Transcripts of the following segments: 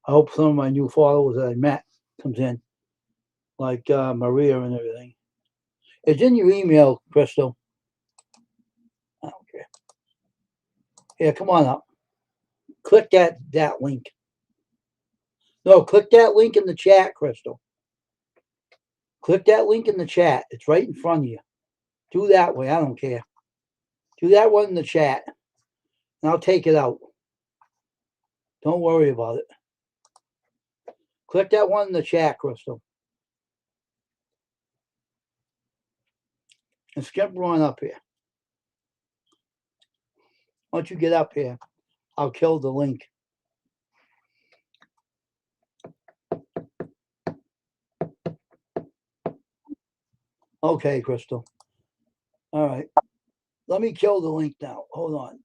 I hope some of my new followers that I met comes in, like Maria and everything. It's in your email, Crystal. I don't care. Here, come on up. Click that link. No, click that link in the chat, Crystal. Click that link in the chat. It's right in front of you. Do that way. I don't care. Do that one in the chat, and I'll take it out. Don't worry about it. Click that one in the chat, Crystal. And skip on up here. Once you get up here, I'll kill the link. Okay, Crystal. All right. Let me kill the link now. Hold on.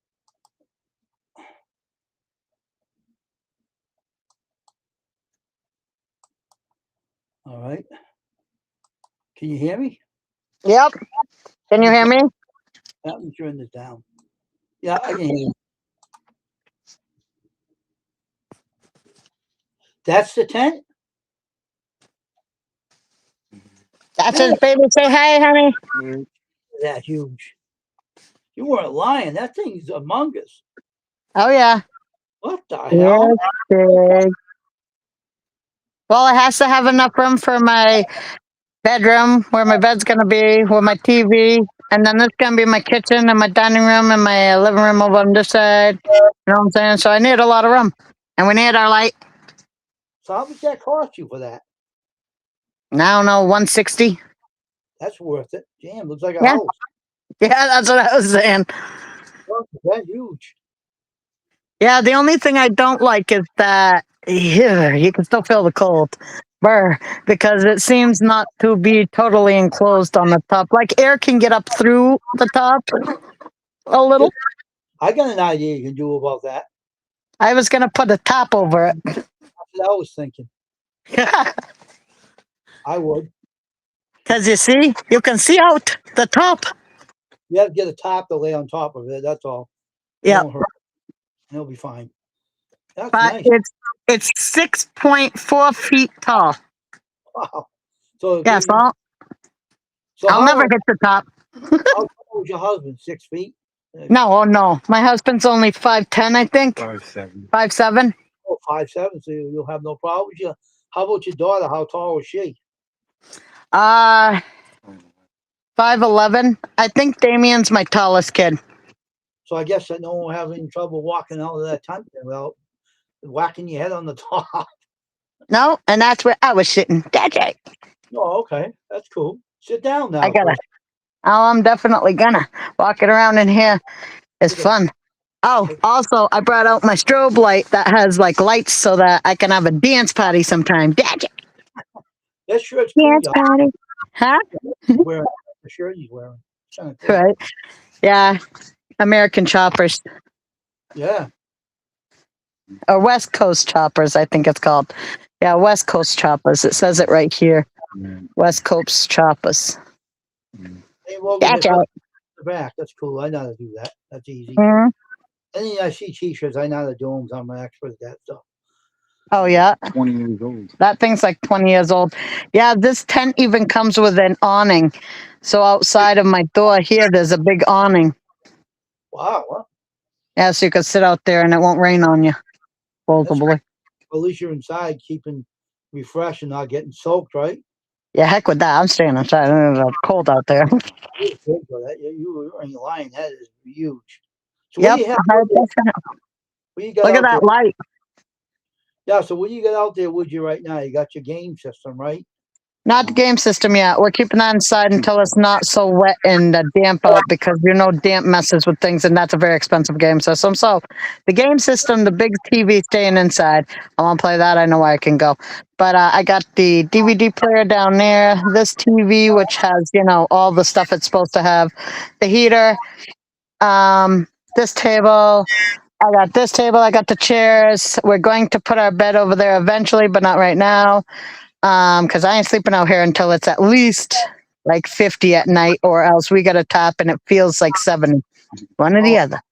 All right. Can you hear me? Yep. Can you hear me? Let me turn this down. Yeah, I can hear you. That's the tent? That's his baby. Say hi, honey. That huge. You weren't lying. That thing's Among Us. Oh, yeah. What the hell? Big. Well, it has to have enough room for my bedroom, where my bed's going to be, with my TV. And then this is going to be my kitchen and my dining room and my living room over on this side. You know what I'm saying? So I need a lot of room. And we need our light. So how much that cost you for that? Now, no, 160. That's worth it. Damn, looks like a Yeah. house. Yeah, that's what I was saying. That's huge. Yeah, the only thing I don't like is that you can still feel the cold. Brr, because it seems not to be totally enclosed on the top. Like air can get up through the top a little. I got an idea you can do about that. I was going to put a top over it. That's what I was thinking. I would. Because you see, you can see out the top. You have to get a top to lay on top of it. That's all. Yeah. Won't hurt. It'll be fine. That's But nice. it's 6.4 feet tall. Wow. So Yeah, so I'll never hit the top. How tall was your husband? 6 feet? No, oh no. My husband's only 5'10", I think. 5'7". 5'7". Oh, 5'7", so you'll have no problem with you. How about your daughter? How tall was she? 5'11". I think Damien's my tallest kid. So I guess that no one will have any trouble walking out of that tent without whacking your head on the top. No, and that's where I was sitting. That's it. Oh, okay. That's cool. Sit down now. I gotta. Oh, I'm definitely gonna. Walking around in here is fun. Oh, also, I brought out my strobe light that has like lights so that I can have a dance party sometime. That's it. That shirt's Dance cool. party. Huh? Wearing the shirt he's wearing. Kind of cool. Right. Yeah. American choppers. Yeah. Or West Coast choppers, I think it's called. Yeah, West Coast choppers. It says it right here. West Coast choppers. Hey, Logan, That's it's it. the back. That's cool. I know how to do that. That's easy. Mhm. Any I see t-shirts, I know how to do them. So I'm an expert at that stuff. Oh, yeah. 20 years old. That thing's like 20 years old. Yeah, this tent even comes with an awning. So outside of my door here, there's a big awning. Wow. Huh? Yeah, so you can sit out there and it won't rain on you. Supposedly. At least you're inside, keeping refreshed and not getting soaked, right? Yeah, heck with that. I'm staying inside. It's cold out there. You ain't lying. That is huge. So Yep. what do you have? What you got Look out at that there? light. Yeah. So what do you got out there with you right now? You got your game system, right? Not the game system yet. We're keeping that inside until it's not so wet and damp out because damp messes with things, and that's a very expensive game system. So the game system, the big TV staying inside. I want to play that. I know where I can go. But I got the DVD player down there, this TV, which has, all the stuff it's supposed to have, the heater, this table. I got this table. I got the chairs. We're going to put our bed over there eventually, but not right now. Because I ain't sleeping out here until it's at least like 50 at night, or else we got a top and it feels like 70. One or the other.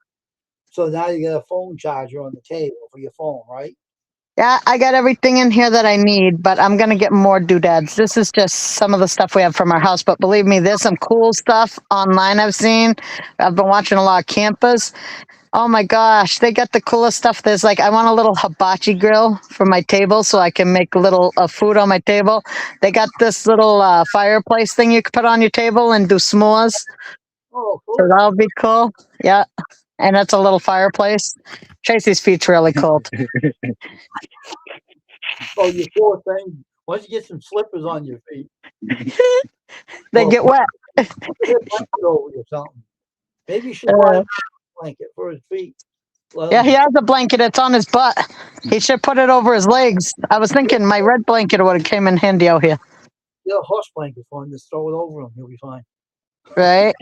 So now you got a phone charger on the table for your phone, right? Yeah, I got everything in here that I need, but I'm gonna get more doodads. This is just some of the stuff we have from our house, but believe me, there's some cool stuff online I've seen. I've been watching a lot of campers. Oh my gosh, they got the coolest stuff. There's like, I want a little hibachi grill for my table so I can make a little food on my table. They got this little fireplace thing you can put on your table and do s'mores. Oh, So cool. that'll be cool. Yeah, and it's a little fireplace. Tracy's feet's really cold. Oh, you poor thing. Why don't you get some slippers on your feet? They get wet. Put a blanket over you or something. Maybe you should buy Uh, a blanket for his feet. Let yeah, him he has a blanket. It's on his butt. He should put it over his legs. I was thinking my red blanket would have came in handy out here, get a horse blanket for him. Just throw it over him. He'll be fine. right?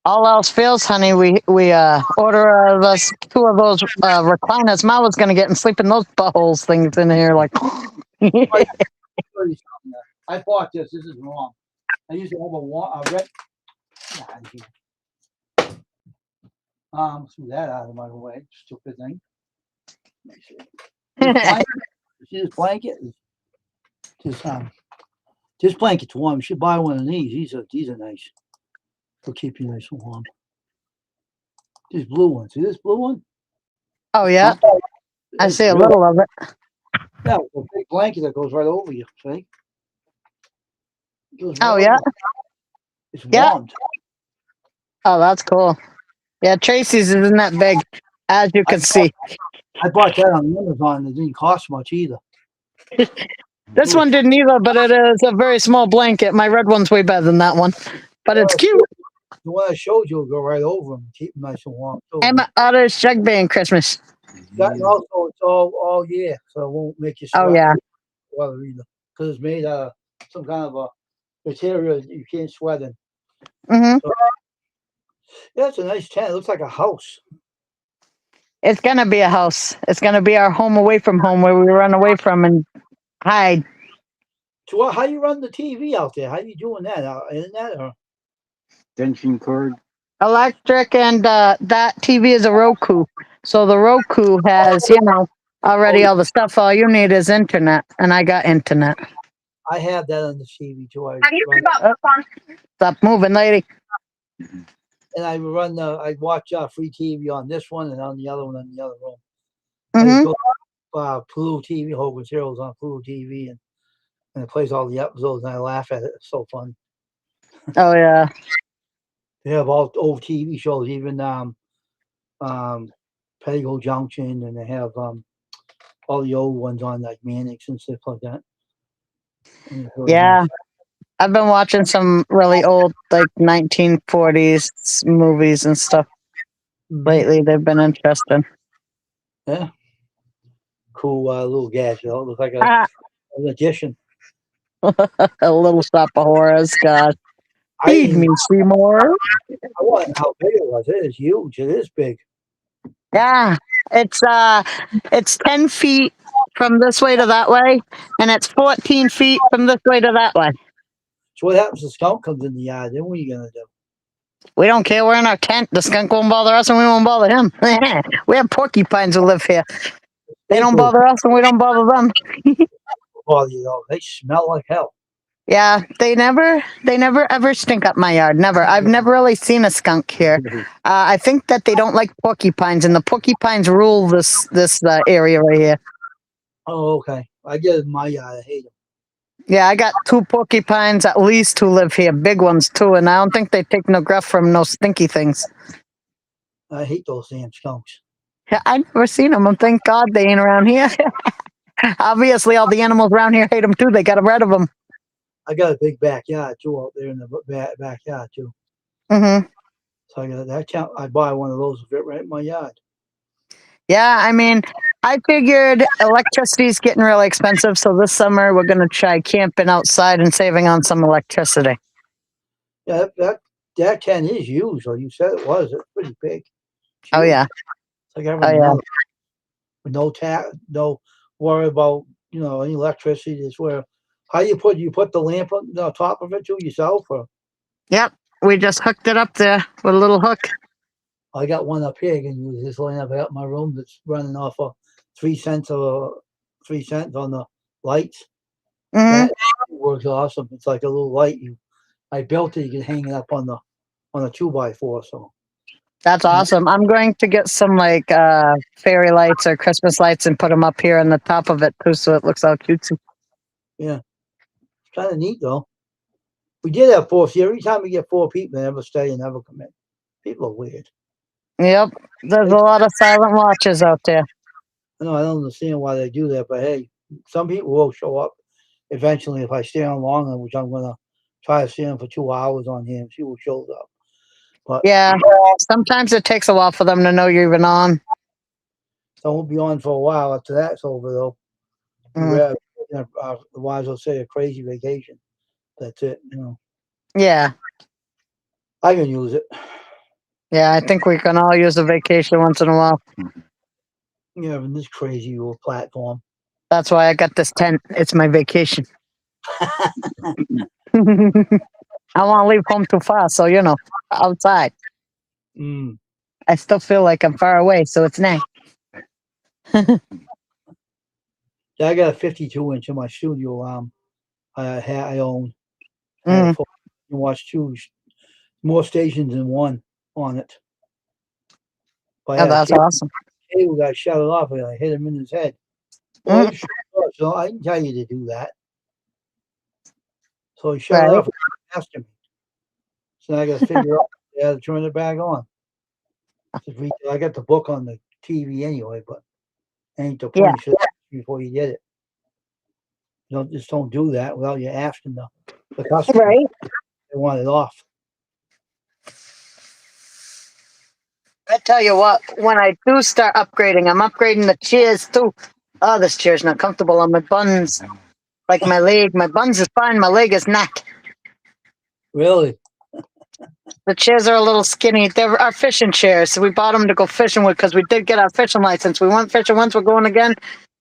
All else fails, honey. We order us two of those recliners. Ma was gonna get and sleep in those buttholes things in here, like. I'll show you something there. I bought this. This is wrong. I used to have a red. Threw that out of my way. Stupid thing. Let me see. See this blanket? This blanket's warm. You should buy one of these. These are nice. They'll keep you nice and warm. This blue one. See this blue one? Oh yeah, I It's see a real- little of it. Yeah, a big blanket that goes right over you. See? It goes right Oh over yeah, you. It's Yeah. warm. oh that's cool. Yeah, Tracy's isn't that big, as you can see. I bought that on Amazon. It didn't cost much either. This one didn't either, but it is a very small blanket. My red one's way better than that one, but it's cute. The one I showed you will go right over them, keep them nice and warm. So And my other's Jug Band Christmas. that also it's all year, so it won't make you sweat. Oh yeah, Weather either, because it's made out of some kind of a material that you can't sweat in. hmm Yeah, it's a nice tent. It looks like a house. it's gonna be a house. It's gonna be our home away from home where we run away from and hide. So how you run the TV out there? How you doing that? Internet or? Extension cord. Electric and that TV is a Roku. So the Roku has, already all the stuff. All you need is internet, and I got internet. I have that on the TV too. Stop moving, lady. I watch free TV on this one and on the other one in the other room. hmm Pluto TV, Hogan's Heroes on Pluto TV, and it plays all the episodes, and I laugh at it. It's so fun. Oh yeah. They have all old TV shows, even Petticoat Junction, and they have all the old ones on like Mannix and stuff like that. And it's really Yeah. nice. I've been watching some really old, like 1940s movies and stuff lately. They've been interesting. Yeah. Cool little gadget. It looks like Ah, an addition. a little stop of horrors, God. I Feed me, Seymour. want how big it was. It is huge. It is big. Yeah, it's 10 feet from this way to that way, and it's 14 feet from this way to that way. So what happens if the skunk comes in the yard? Then what are you gonna do? We don't care. We're in our tent. The skunk won't bother us, and we won't bother him. We have porcupines who live here. They don't bother us, and we don't bother them. Bother you though. They smell like hell. Yeah, they never ever stink up my yard. Never. I've never really seen a skunk here. I think that they don't like porcupines, and the porcupines rule this area right here. Oh, okay. I get it in my yard. I hate them. Yeah, I got 2 porcupines at least who live here, big ones too, and I don't think they take no gruff from no stinky things. I hate those damn skunks. Yeah, I've never seen them, and thank God they ain't around here. Obviously, all the animals around here hate them too. They got rid of them. I got a big backyard too out there in the backyard too. hmm So I got that count. I buy one of those to fit right in my yard. Yeah, I mean, I figured electricity's getting really expensive, so this summer we're gonna try camping outside and saving on some electricity. Yeah, that tent is huge. Or you said it was. It's pretty big. It's Oh huge. yeah, It's like having oh yeah. with no worry about any electricity. It's where how you put the lamp on the top of it too yourself, or Yep, we just hooked it up there with a little hook. I got one up here. I can use this lamp out in my room that's running off of 3 cents or 3 cents on the lights. Hmm. That works awesome. It's like a little light. I built it. You can hang it up on a 2x4. So That's awesome. I'm going to get some like fairy lights or Christmas lights and put them up here on the top of it too, so it looks all cutesy. yeah, it's kind of neat though. We did have 4. See, every time we get 4 people, they never stay and never come in. People are weird. Yep, there's a lot of silent watchers out there. I know I don't understand why they do that, but hey, some people will show up eventually if I stay on long enough, which I'm gonna try to stay on for 2 hours on here and see who shows up. But Yeah, sometimes it takes a while for them to know you're even on. I won't be on for a while after that's over though. Mm. The wives will say a crazy vacation. That's it, you know. Yeah, I can use it. yeah, I think we can all use a vacation once in a while. Yeah, in this crazy little platform. That's why I got this tent. It's my vacation. I won't leave home too far, so you know, outside. Mm. I still feel like I'm far away, so it's nice. Yeah, I got a 52-inch in my studio. I own. I Mm. have you watch 2 more stations than 1 on it. But Oh, that's awesome. cable guy shut it off and I hit him in his head. Well, you should, so I can tell you to do that. So he shut it Right. off after me. So now I got to figure out how to turn it back on. I got the book on the TV anyway, but ain't the point. You should ask before you get it. You don't do that without you asking the customer. Right. They want it off. I tell you what, when I do start upgrading, I'm upgrading the chairs too. Oh, this chair's not comfortable on my buns. Like my leg. My buns is fine, my leg is not. Really? The chairs are a little skinny. They're our fishing chairs. So we bought them to go fishing with because we did get our fishing license. We went fishing once, we're going again.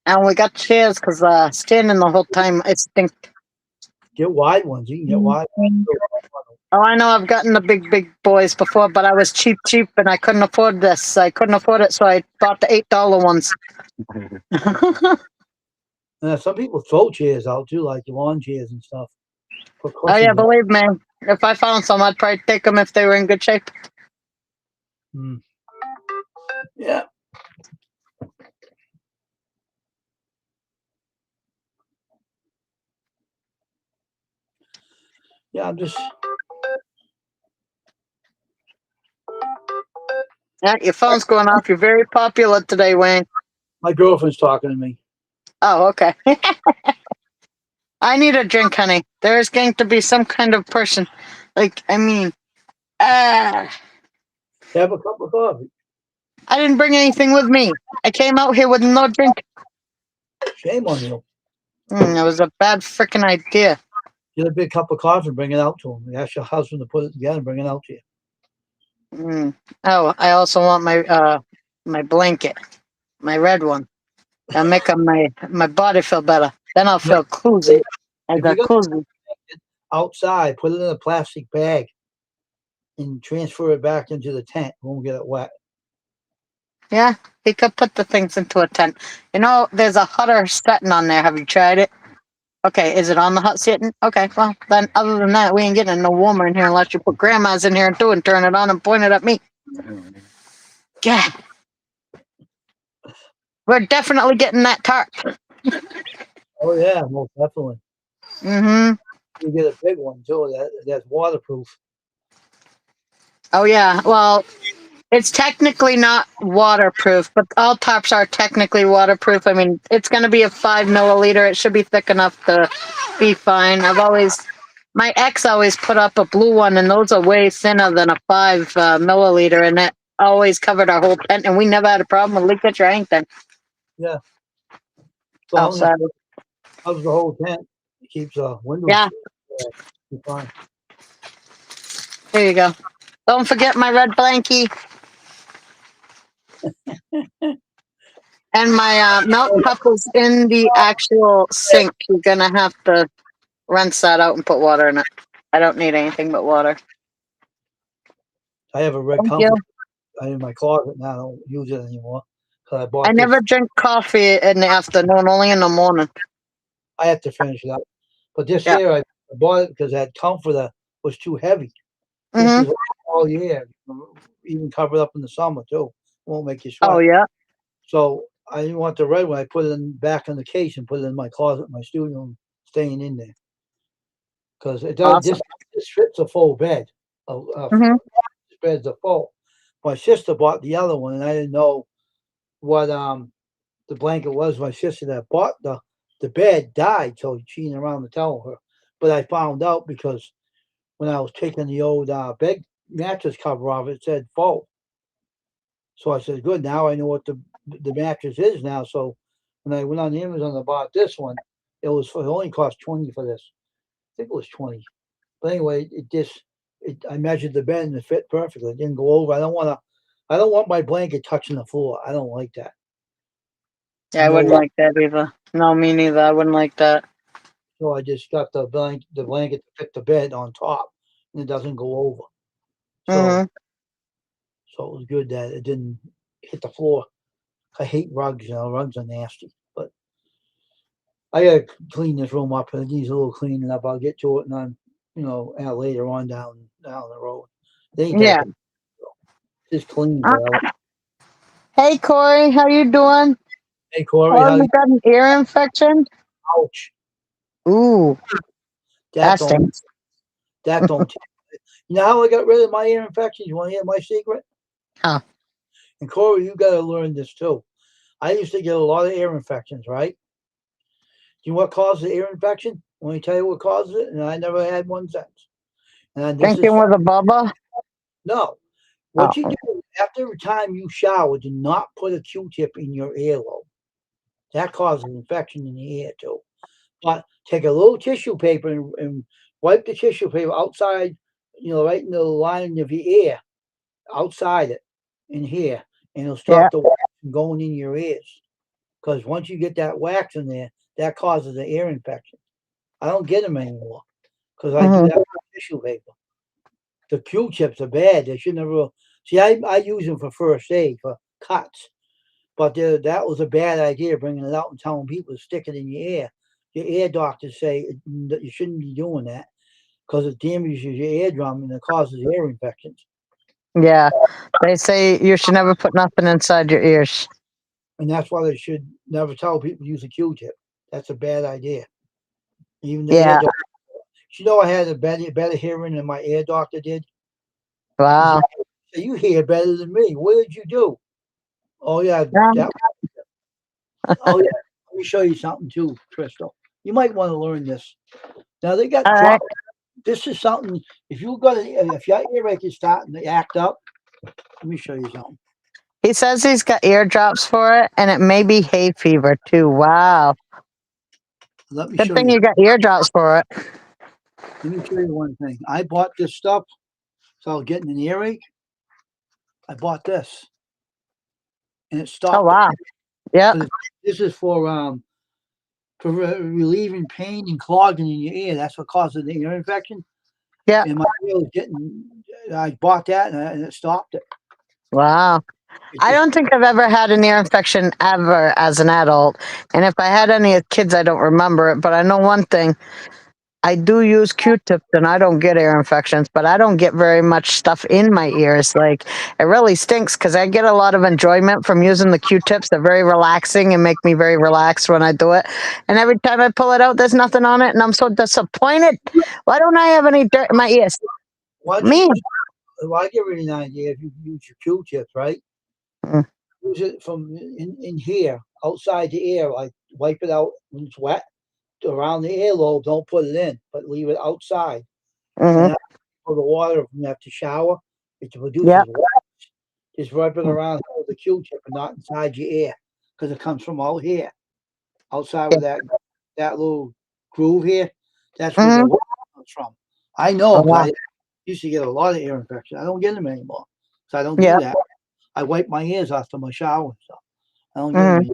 And we got chairs because standing the whole time, it stinks. Get wide ones. You can get wide ones. Oh, I know I've gotten the big boys before, but I was cheap, and I couldn't afford this. I couldn't afford it, so I bought the $8 ones. Some people throw chairs out too, like lawn chairs and stuff. Oh yeah, believe me. If I found some, I'd probably take them if they were in good shape. Mm. Yeah. Yeah, I'm just. Yeah, your phone's going off. You're very popular today, Wayne. My girlfriend's talking to me. Oh, okay. I need a drink, honey. There's going to be some kind of person. Like, I mean, Have a cup of coffee. I didn't bring anything with me. I came out here with no drink. Shame on you. It was a bad freaking idea. Get a big cup of coffee and bring it out to him. Ask your husband to put it together and bring it out to you. Oh, I also want my blanket, my red one. I'll make my body feel better. Then I'll feel cozy. I got cozy. Outside, put it in a plastic bag and transfer it back into the tent. Won't get it wet. Yeah, you could put the things into a tent. You know, there's a Hutter setting on there. Have you tried it? Okay, is it on the hut setting? Okay, well, then other than that, we ain't getting no warmer in here unless you put grandma's in here and turn it on and point it at me. Yeah. We're definitely getting that tarp. Oh yeah, most definitely. Mm-hmm. You get a big one too. That's waterproof. Oh yeah. Well, it's technically not waterproof, but all tarps are technically waterproof. I mean, it's going to be a 5 milliliter. It should be thick enough to be fine. My ex always put up a blue one, and those are way thinner than a 5 milliliter, and that always covered our whole tent, and we never had a problem with leakage or anything. Yeah. Outside. Covers the whole tent. It keeps windows. Yeah. Fine. There you go. Don't forget my red blankie. And my milk cup is in the actual sink. You're going to have to rinse that out and put water in it. I don't need anything but water. I have a red Thank comfort you. in my closet now. I don't use it anymore. 'Cause I bought I this. never drink coffee in the afternoon, only in the morning. I have to finish it up. But this Yeah. year I bought it because that comforter was too heavy. This Hmm. is all year, even covered up in the summer too. Won't make you sweat. Oh yeah. So I didn't want the red one. I put it back in the case and put it in my closet, in my studio room, staying in there. Because it does. Awesome. This fits a full bed. Hmm. This bed's a full. My sister bought the other one, and I didn't know what the blanket was. My sister that bought the bed died, so she ain't around to tell her. But I found out because when I was taking the old bed mattress cover off, it said full. So I said, good. Now I know what the mattress is now. So when I went on Amazon and bought this one, it only cost 20 for this. I think it was 20. But anyway, I measured the bed and it fit perfectly. It didn't go over. I don't want my blanket touching the floor. I don't like that. Yeah, I No wouldn't way. like that either. No, me neither. I wouldn't like that. So I just got the blanket to fit the bed on top, and it doesn't go over. So Hmm. so it was good that it didn't hit the floor. I hate rugs. Rugs are nasty. But I gotta clean this room up. It needs a little cleaning up. I'll get to it, and I'm later on down the road. They ain't that Yeah. big. Just clean. But Hey Corey, how you doing? hey Corey, Oh, how you you? got an ear infection? Ouch! Ooh, That that don't. stinks. That don't. You know how I got rid of my ear infections? You want to hear my secret? Huh. And Corey, you got to learn this too. I used to get a lot of ear infections, right? Do you know what causes the ear infection? Let me tell you what causes it, and I never had one since. And this is Thinking with a bubba? no. Oh, What you do after every time you shower, do not put a Q-tip in your earlobe. That causes infection in the ear too. But take a little tissue paper and wipe the tissue paper outside, right in the lining of your ear, outside it, in here, and it'll yeah. stop the wax from going in your ears. Because once you get that wax in there, that causes an ear infection. I don't get them anymore because I do Hmm. that with tissue paper. The Q-tips are bad. They should never. See, I use them for first aid for cuts, but that was a bad idea bringing it out and telling people to stick it in your ear. Your ear doctors say that you shouldn't be doing that because it damages your eardrum and it causes ear infections. Yeah. They say you should never put nothing inside your ears. And that's why they should never tell people to use a Q-tip. That's a bad idea. Even the ear Yeah. doctor. You know, I had a better hearing than my ear doctor did. He said, Wow. "You hear better than me. What did you do?" Oh yeah, Yeah. that. Oh yeah. Let me show you something too, Crystal. You might want to learn this. Now they got All right. drop. This is something. If your earache is starting to act up, let me show you something. He says he's got eardrops for it, and it may be hay fever too. Wow. Let me Good show thing you. you got eardrops for it. Let me show you one thing. I bought this stuff, so I was getting an earache. I bought this, and it Oh stopped it. wow. Yeah. This is for relieving pain and clogging in your ear. That's what causes the ear infection. Yeah. And my ear was getting. I bought that, and it stopped it. Wow. It I just don't think I've ever had an ear infection ever as an adult. And if I had any as kids, I don't remember it. But I know one thing. I do use Q-tips and I don't get ear infections, but I don't get very much stuff in my ears. Like, it really stinks because I get a lot of enjoyment from using the Q-tips. They're very relaxing and make me very relaxed when I do it. And every time I pull it out, there's nothing on it. And I'm so disappointed. Why don't I have any dirt in my ears? why don't you Me. use? Well, I give you an idea. If you use your Q-tips, right? Mm. Use it from in here, outside the ear. Like wipe it out when it's wet around the earlobe. Don't put it in, but leave it outside. And Hmm. that's for the water from after shower. It produces Yep. wax. Just rub it around with the Q-tip and not inside your ear because it comes from out here, outside Yeah. with that little groove here. That's where the Hmm. wax comes from. I know Oh, because wow. I used to get a lot of ear infections. I don't get them anymore because I don't do Yeah. that. I wipe my ears after my shower and stuff. I don't get them Hmm. anymore.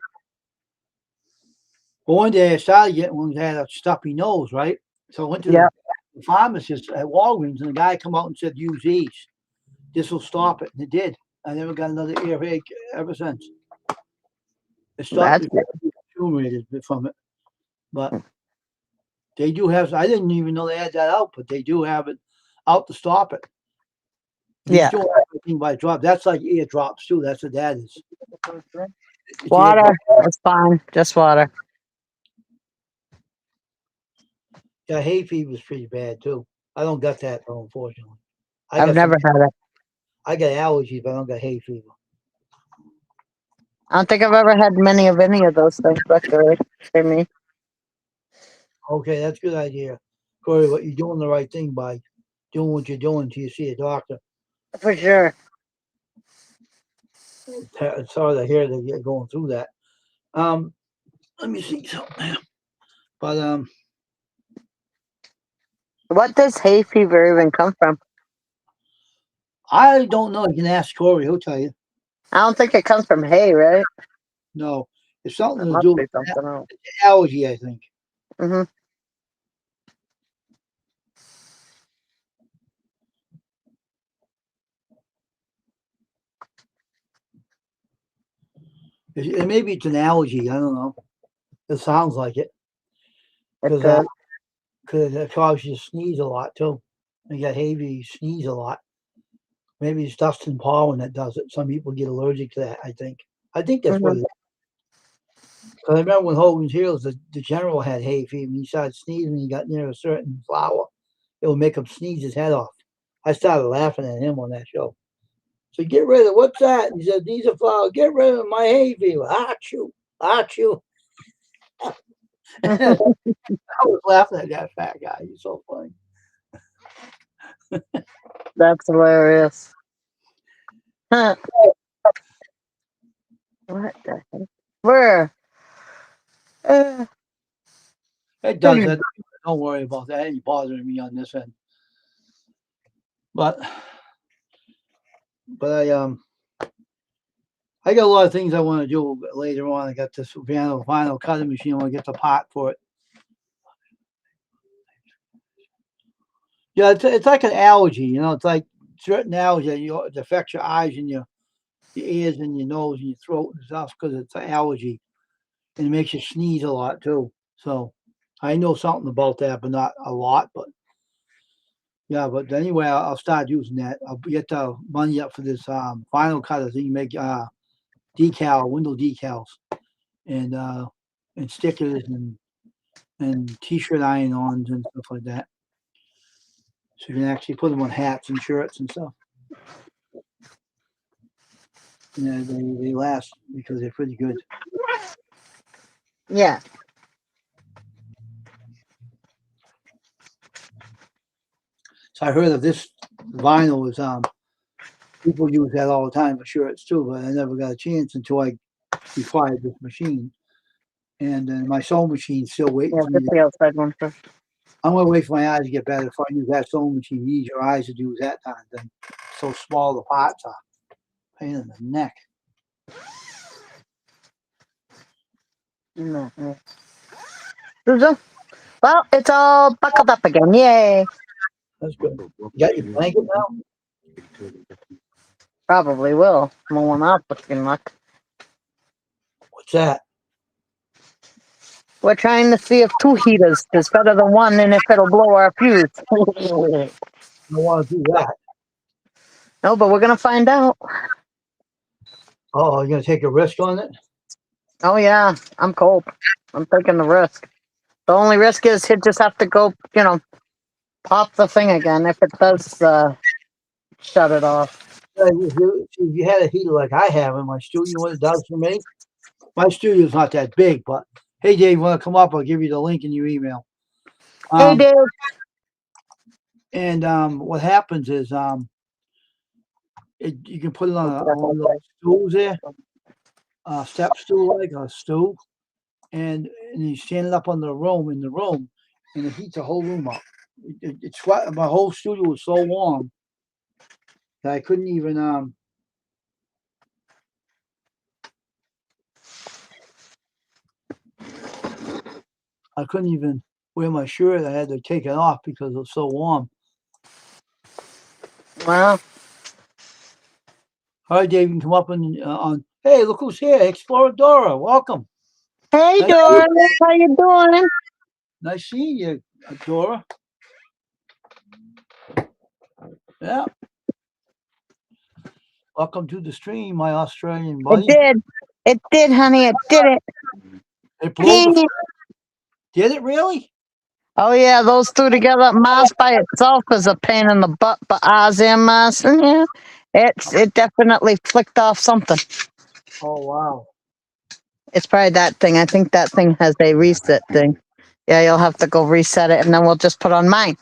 But one day I started getting one that had a stuffy nose, right? So I went to Yeah. the pharmacist at Walgreens, and the guy come out and said, "Use these. This will stop it," and it did. I never got another earache ever since. It stopped That's the accumulators from it. But they do have, I didn't even know they had that out, but they do have it out to stop it. These Yeah. don't have anything by drop. That's like ear drops too. That's what that is. It's Water. ear drop. That's fine. Just water. Yeah, hay fever is pretty bad too. I don't got that though, unfortunately. I I've got never had it. I got allergies, but I don't got hay fever. I don't think I've ever had many of any of those things, luckily for me. Okay, that's a good idea. Corey, what you're doing the right thing by doing what you're doing until you see a doctor. For sure. It's hard to hear that you're going through that. Let me see something. But What does hay fever even come from? I don't know. You can ask Corey, he'll tell you. I don't think it comes from hay, right? No. It's It something to must do be with something else. allergy, I think. Hmm. Maybe it's an allergy. I don't know. It sounds like it. It Because does. it causes you to sneeze a lot too. You got hay fever, you sneeze a lot. Maybe it's dust and pollen that does it. Some people get allergic to that, I think. I think that's what it is. 'Cause I remember when Hogan's Heroes, the general had hay fever. He started sneezing. He got near a certain flower. It would make him sneeze his head off. I started laughing at him on that show. So get rid of what's that? And he said, these are flowers. Get rid of my hay fever. Achoo. Achoo. I was laughing at that fat guy. He's so funny. That's hilarious. Huh. What the heck? Where? Uh, It does that. Don't worry about that. It ain't bothering me on this end. But I got a lot of things I want to do later on. I got this vinyl cutting machine. I want to get the pot for it. Yeah, it's like an allergy. You know, it's like certain allergy. It affects your eyes and your ears and your nose and your throat and stuff because it's an allergy, and it makes you sneeze a lot too. So I know something about that, but not a lot. But yeah, but anyway, I'll start using that. I'll get the money up for this vinyl cutter so you can make window decals and stickers and t-shirt iron-ons and stuff like that. So you can actually put them on hats and shirts and stuff. And they last because they're pretty good. yeah. So I heard of this vinyl is people use that all the time for shirts too, but I never got a chance until I acquired this machine. And then my sewing machine's still waiting Yeah, for me. get the outside one first. I'm gonna wait for my eyes to get better before I use that sewing machine. You use your eyes to use that time. Then so small the pots are. Pain in the neck. Mm-hmm. Susan? Well, it's all buckled up again. Yay. That's good. You got your blanket now? Probably will. More up looking luck. What's that? We're trying to see if 2 heaters is better than 1 and if it'll blow our fuse. I don't want to do that. No, but we're going to find out. Oh, you're gonna take a risk on it? Oh, yeah. I'm cold. I'm taking the risk. The only risk is he'd just have to go, pop the thing again if it does shut it off. If you had a heater like I have in my studio, you know what it does for me? My studio's not that big, but hey, Dave, you want to come up? I'll give you the link in your email. Hey, Dave. And what happens is you can put it on one of those stools there, step stool, like a stool, and you stand it up in the room, and it heats the whole room up. It's what my whole studio was so warm that I couldn't even wear my shirt. I had to take it off because it was so warm. Wow. All right, Dave, you can come up on Hey, look who's here. Explorer Dora. Welcome. Hey, Nice, Doris, how you doing? nice seeing you, Dora. Yeah. Welcome to the stream, my Australian It buddy. did. It did, honey. It did it. It blew Dang the. it. Did it really? Oh yeah, those two together. Mars by itself is a pain in the butt, but Oz and Mars, yeah, it definitely flicked off something. Oh wow. It's probably that thing. I think that thing has a reset thing. Yeah, you'll have to go reset it, and then we'll just put on mine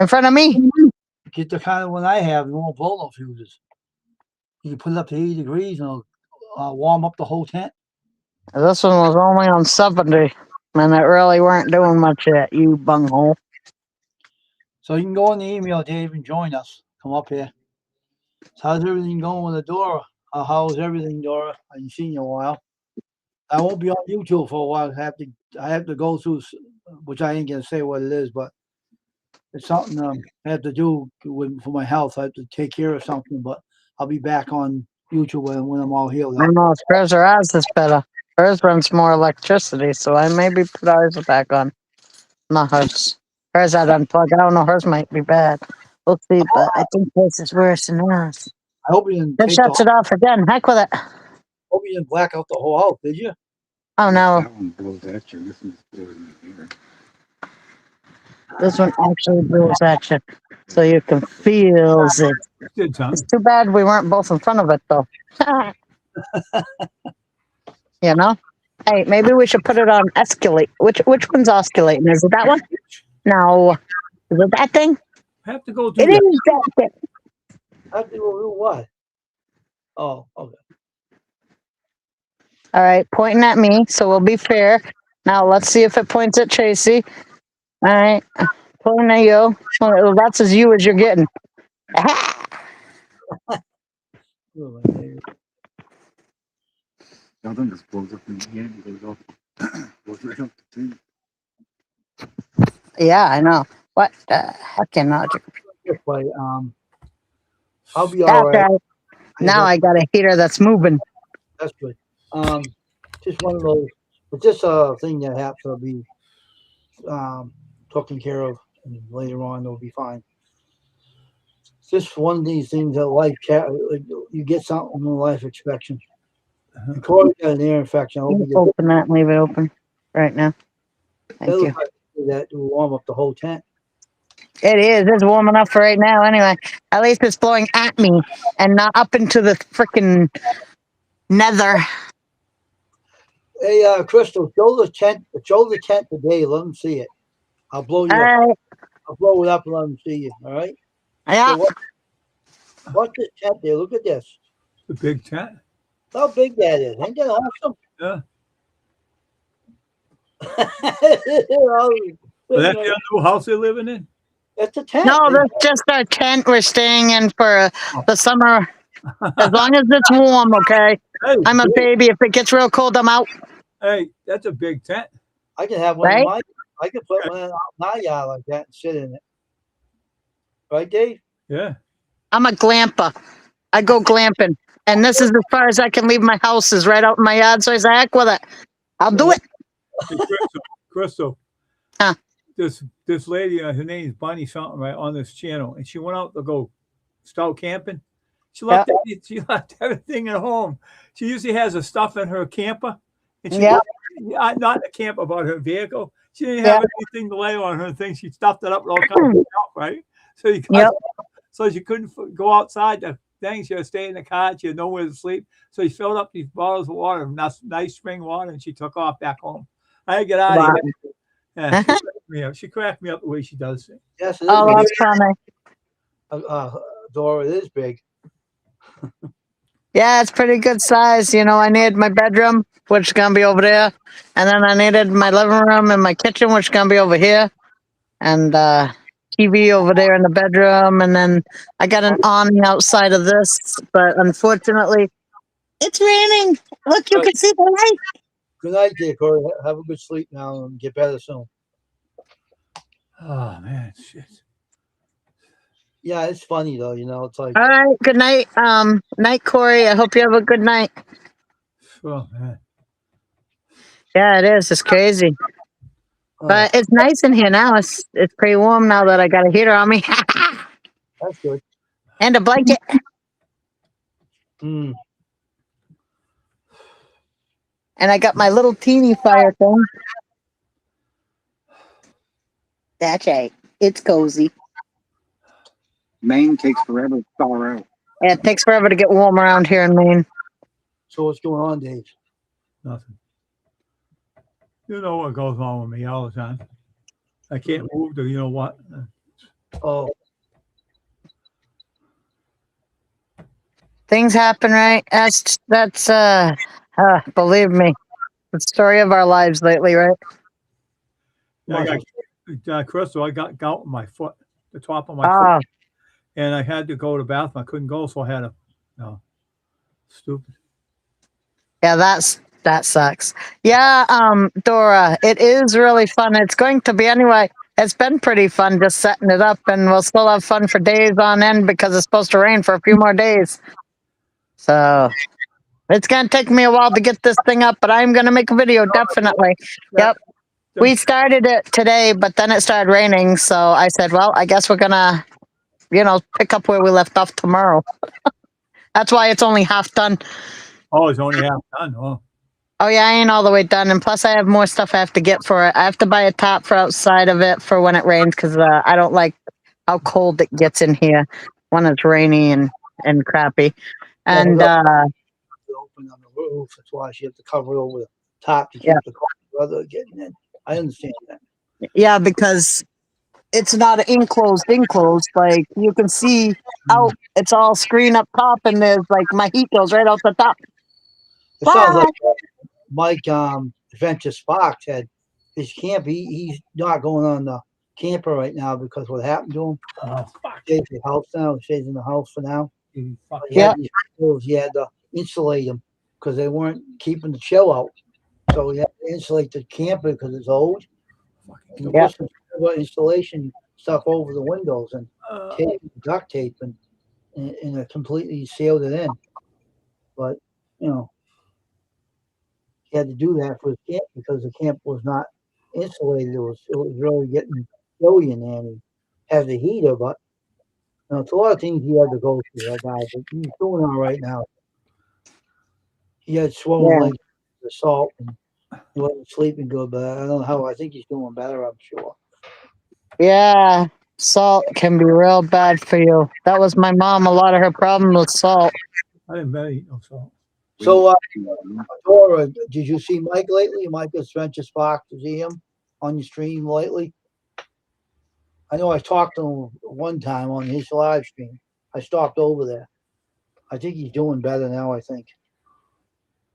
in front of me. Get the kind of one I have. You won't blow no fuses. You can put it up to 80 degrees and it'll warm up the whole tent. This one was only on 70, and it really weren't doing much yet. You bunghole. So you can go in the email, Dave, and join us. Come up here. So how's everything going with the Dora? How's everything, Dora? I haven't seen you in a while. I won't be on YouTube for a while. I have to go through, which I ain't gonna say what it is, but it's something I have to do for my health. I have to take care of something, but I'll be back on YouTube when I'm all healed I up. know if hers or ours is better. Hers runs more electricity, so I maybe put ours back on. Not hers. Hers I'd unplug. I don't know. Hers might be bad. We'll see, but I think hers is worse than ours. I hope you didn't It shuts it off again. Heck with it. hope you didn't black out the whole house, did you? Oh no, That one blows at you. This one's blowing in here. this one actually blows at you, so you can feel it. Good, Tom. It's too bad we weren't both in front of it, though. You know? Hey, maybe we should put it on escalate. Which one's oscillating? Is it that one? No. Is it that thing? Have to go through It that. is that thing. I have to do what? Oh, okay. All right, pointing at me, so we'll be fair. Now let's see if it points at Tracy. All right, pointing at you. Well, that's as you as you're getting. Oh, my God. That one just blows up in the air and goes off. Goes right up the tree. Yeah, I know. What the heck, logic? Just by, I'll be all right. Now I got a heater that's moving. That's good. Just one of those. But this thing that happens will be taken care of, and later on it'll be fine. It's just one of these things that life you get something in life expectation. Corey got an ear infection. I hope he gets Open that and leave it open right now. Thank that you. looks like that will warm up the whole tent. It is. It's warm enough for right now. Anyway, at least it's blowing at me and not up into the freaking nether. Hey, Crystal, show the tent today. Let them see it. I'll blow you All up. right. I'll blow it up and let them see you. All right. Yeah. So watch this tent there. Look at this. The big tent. How big that is. Ain't that awesome? Yeah. Well, Well, that's the new house they're living in. That's a tent. No, that's just our tent we're staying in for the summer. As long as it's warm, okay? Hey, I'm a baby. If it gets real cold, I'm out. hey, that's a big tent. I can have one in Right? my. I can put one in my yard like that and sit in it. Right, Dave? Yeah. I'm a glamper. I go glamping. And this is as far as I can leave my house is right out in my yard. So I say, heck with it. I'll do it. Hey, Crystal. Huh. This lady, her name is Bonnie something, right, on this channel, and she went out to go start camping. She left everything at home. She usually has her stuff in her camper, and she not the camper, but her vehicle. She didn't have anything to lay on her thing. She stuffed it up with all kinds of stuff, right? So she couldn't go outside the thing. She had to stay in the car. She had nowhere to sleep. So she filled up these bottles of water, nice spring water, and she took off back home. I had to get out of here. Yeah, she cracked me up the way she does it. Yes, it is. Oh, that's funny. Dora, it is big. Yeah, it's pretty good size. You know, I needed my bedroom, which is going to be over there. And then I needed my living room and my kitchen, which is going to be over here. And TV over there in the bedroom. And then I got an awning outside of this. But unfortunately, it's raining. Look, you can see the light. Good night, dear Corey. Have a good sleep now and get better soon. Oh, man, shit. Yeah, it's funny though. You know, it's like All right. Good night. Night, Corey. I hope you have a good night. Oh, man. Yeah, it is. It's crazy. But it's nice in here now. It's pretty warm now that I got a heater on me. That's good. And a blanket. Mm. And I got my little teeny fire thing. That's right. It's cozy. Maine takes forever to thaw out. And it takes forever to get warm around here in Maine. So what's going on, Dave? Nothing. You know what goes on with me all the time. I can't move to, you know what? Oh, Things happen, right? That's believe me, the story of our lives lately, right? I got, Crystal, I got gout in my foot, the top of my Ah, foot, and I had to go to the bathroom. I couldn't go, so I had to, stupid. yeah, that sucks. Yeah, Dora, it is really fun. It's going to be anyway. It's been pretty fun just setting it up, and we'll still have fun for days on end because it's supposed to rain for a few more days. So it's gonna take me a while to get this thing up, but I'm gonna make a video definitely. Yep. We started it today, but then it started raining, so I said, well, I guess we're gonna, pick up where we left off tomorrow. That's why it's only half done. Oh, it's only half done. Oh, Oh yeah, I ain't all the way done, and plus I have more stuff I have to get for it. I have to buy a top for outside of it for when it rains because I don't like how cold it gets in here when it's rainy and crappy. And open on the roof. That's why she has to cover it over the top to keep Yeah. the cold weather getting in. I understand that. yeah, because it's not enclosed. Like you can see out, it's all screen up top, and there's like my heat goes right out the top. It sounds like Mike Adventure Sparks had his camp. He's not going on the camper right now because what happened to him. fuck. He stays in the house now. He stays in the house for now. Fuck. He had these windows, he had to insulate them because they weren't keeping the chill out. So he had to insulate the camper because it's old. And he Yeah. put some silver insulation stuff over the windows and tape, duct tape, and it completely sealed it in. But he had to do that for his camp because the camp was not insulated. It was really getting chilly in there. And he had the heater, but it's a lot of things he had to go through. That guy, but he's doing all right now. He had swollen legs, the salt, and he wasn't sleeping good. But I don't know how. I think he's doing better. I'm sure. Yeah, salt can be real bad for you. That was my mom. A lot of her problem was salt. I didn't better eat no salt. So, Dora, did you see Mike lately? Mike Adventure Spark, to see him on your stream lately? I know I talked to him one time on his live stream. I stopped over there. I think he's doing better now, I think.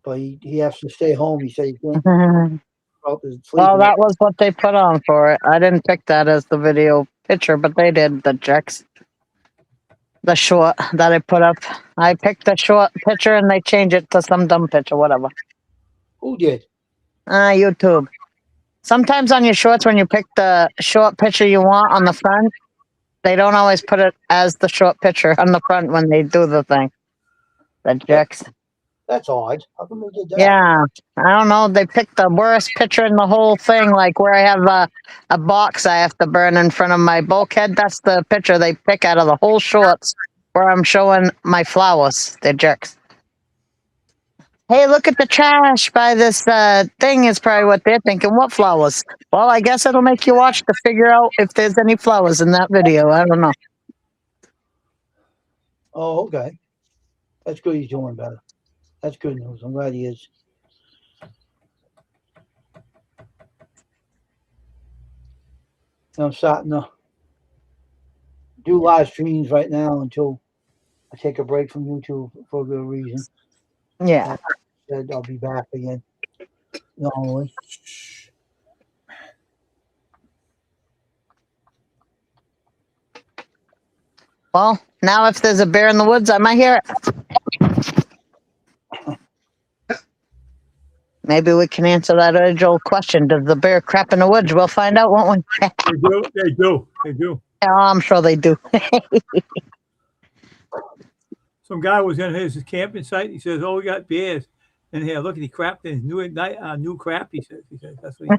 But he has to stay home. He said he can't Well, out the sleeping. that was what they put on for it. I didn't pick that as the video picture, but they did, the checks. The short that I put up. I picked the short picture and they changed it to some dumb picture, whatever. Who did? YouTube. Sometimes on your shorts, when you pick the short picture you want on the front, they don't always put it as the short picture on the front when they do the thing. The jerks. That's odd. How come they did that? Yeah, I don't know. They picked the worst picture in the whole thing, like where I have a box I have to burn in front of my bulkhead. That's the picture they pick out of the whole shorts where I'm showing my flowers. They're jerks. Hey, look at the trash by this thing is probably what they're thinking. What flowers? Well, I guess it'll make you watch to figure out if there's any flowers in that video. I don't know. Oh, okay. That's good. He's doing better. That's good news. I'm glad he is. I'm starting to do live streams right now until I take a break from YouTube for a good reason. Yeah. Said I'll be back again normally. Well, now if there's a bear in the woods, I might hear it. Maybe we can answer that age-old question. Does the bear crap in the woods? We'll find out, won't we? They do. Yeah, I'm sure they do. Some guy was in his camping site. He says, "Oh, we got bears." And here, look at he crapped in his new crap. He says that's what he.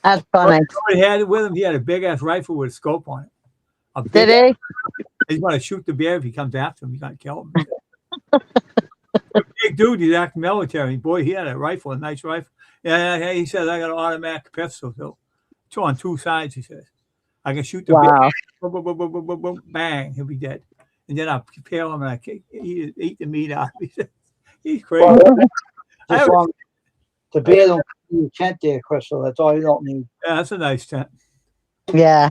That's funny. He had it with him. He had a big ass rifle with a scope on it. A big Did he? He's going to shoot the bear if he comes after him. He's going to kill him. A big dude. He's acting military. Boy, he had a rifle, a nice rifle. Yeah, he says I got an automatic pistol. So two on two sides. He says I can shoot the Wow. bear. Boom, boom, boom, boom, boom, boom, bang, he'll be dead. And then I'll peel him and I eat the meat out. He's crazy. Well, I just have- long the bear don't need a tent there, Crystal. That's all you don't need. Yeah, that's a nice tent. Yeah.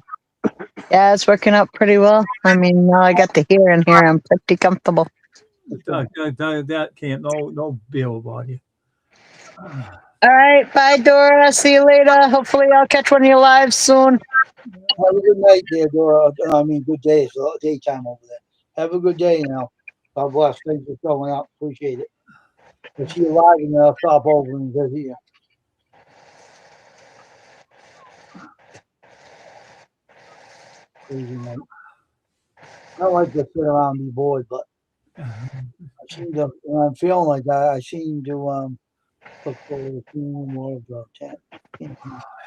Yeah, it's working out pretty well. I mean, now I got the hear in here. I'm pretty comfortable. That can't no bill about you. All right. Bye, Dora. See you later. Hopefully, I'll catch one of your lives soon. Have a good night there, Dora. I mean, good day. It's daytime over there. Have a good day now. God bless. Thanks for showing up. Appreciate it. If see you live, and I'll stop over and visit you. Crazy night. I don't like to sit around and be bored, but I seem to, when I'm feeling like that, I seem to look forward to seeing more of the tent.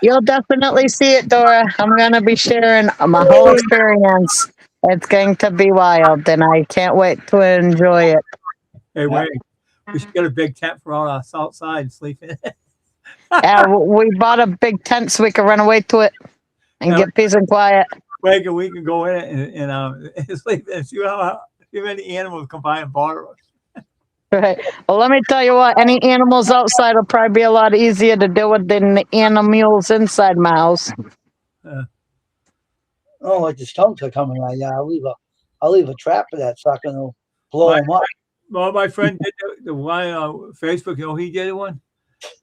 You'll definitely see it, Dora. I'm going to be sharing my whole experience. It's going to be wild, and I can't wait to enjoy it. Hey, wait. We should get a big tent for all us outside and sleep in it. Yeah, we bought a big tent so we could run away to it and Yeah. get peace and quiet. We can go in it and sleep and see how many animals come by and bother us. Right. Well, let me tell you what. Any animals outside will probably be a lot easier to deal with than the animals inside my house. Oh, like the skunks are coming right now. I'll leave a trap for that sucker and it'll blow him up. Well, my friend did the one on Facebook. You know, he did one.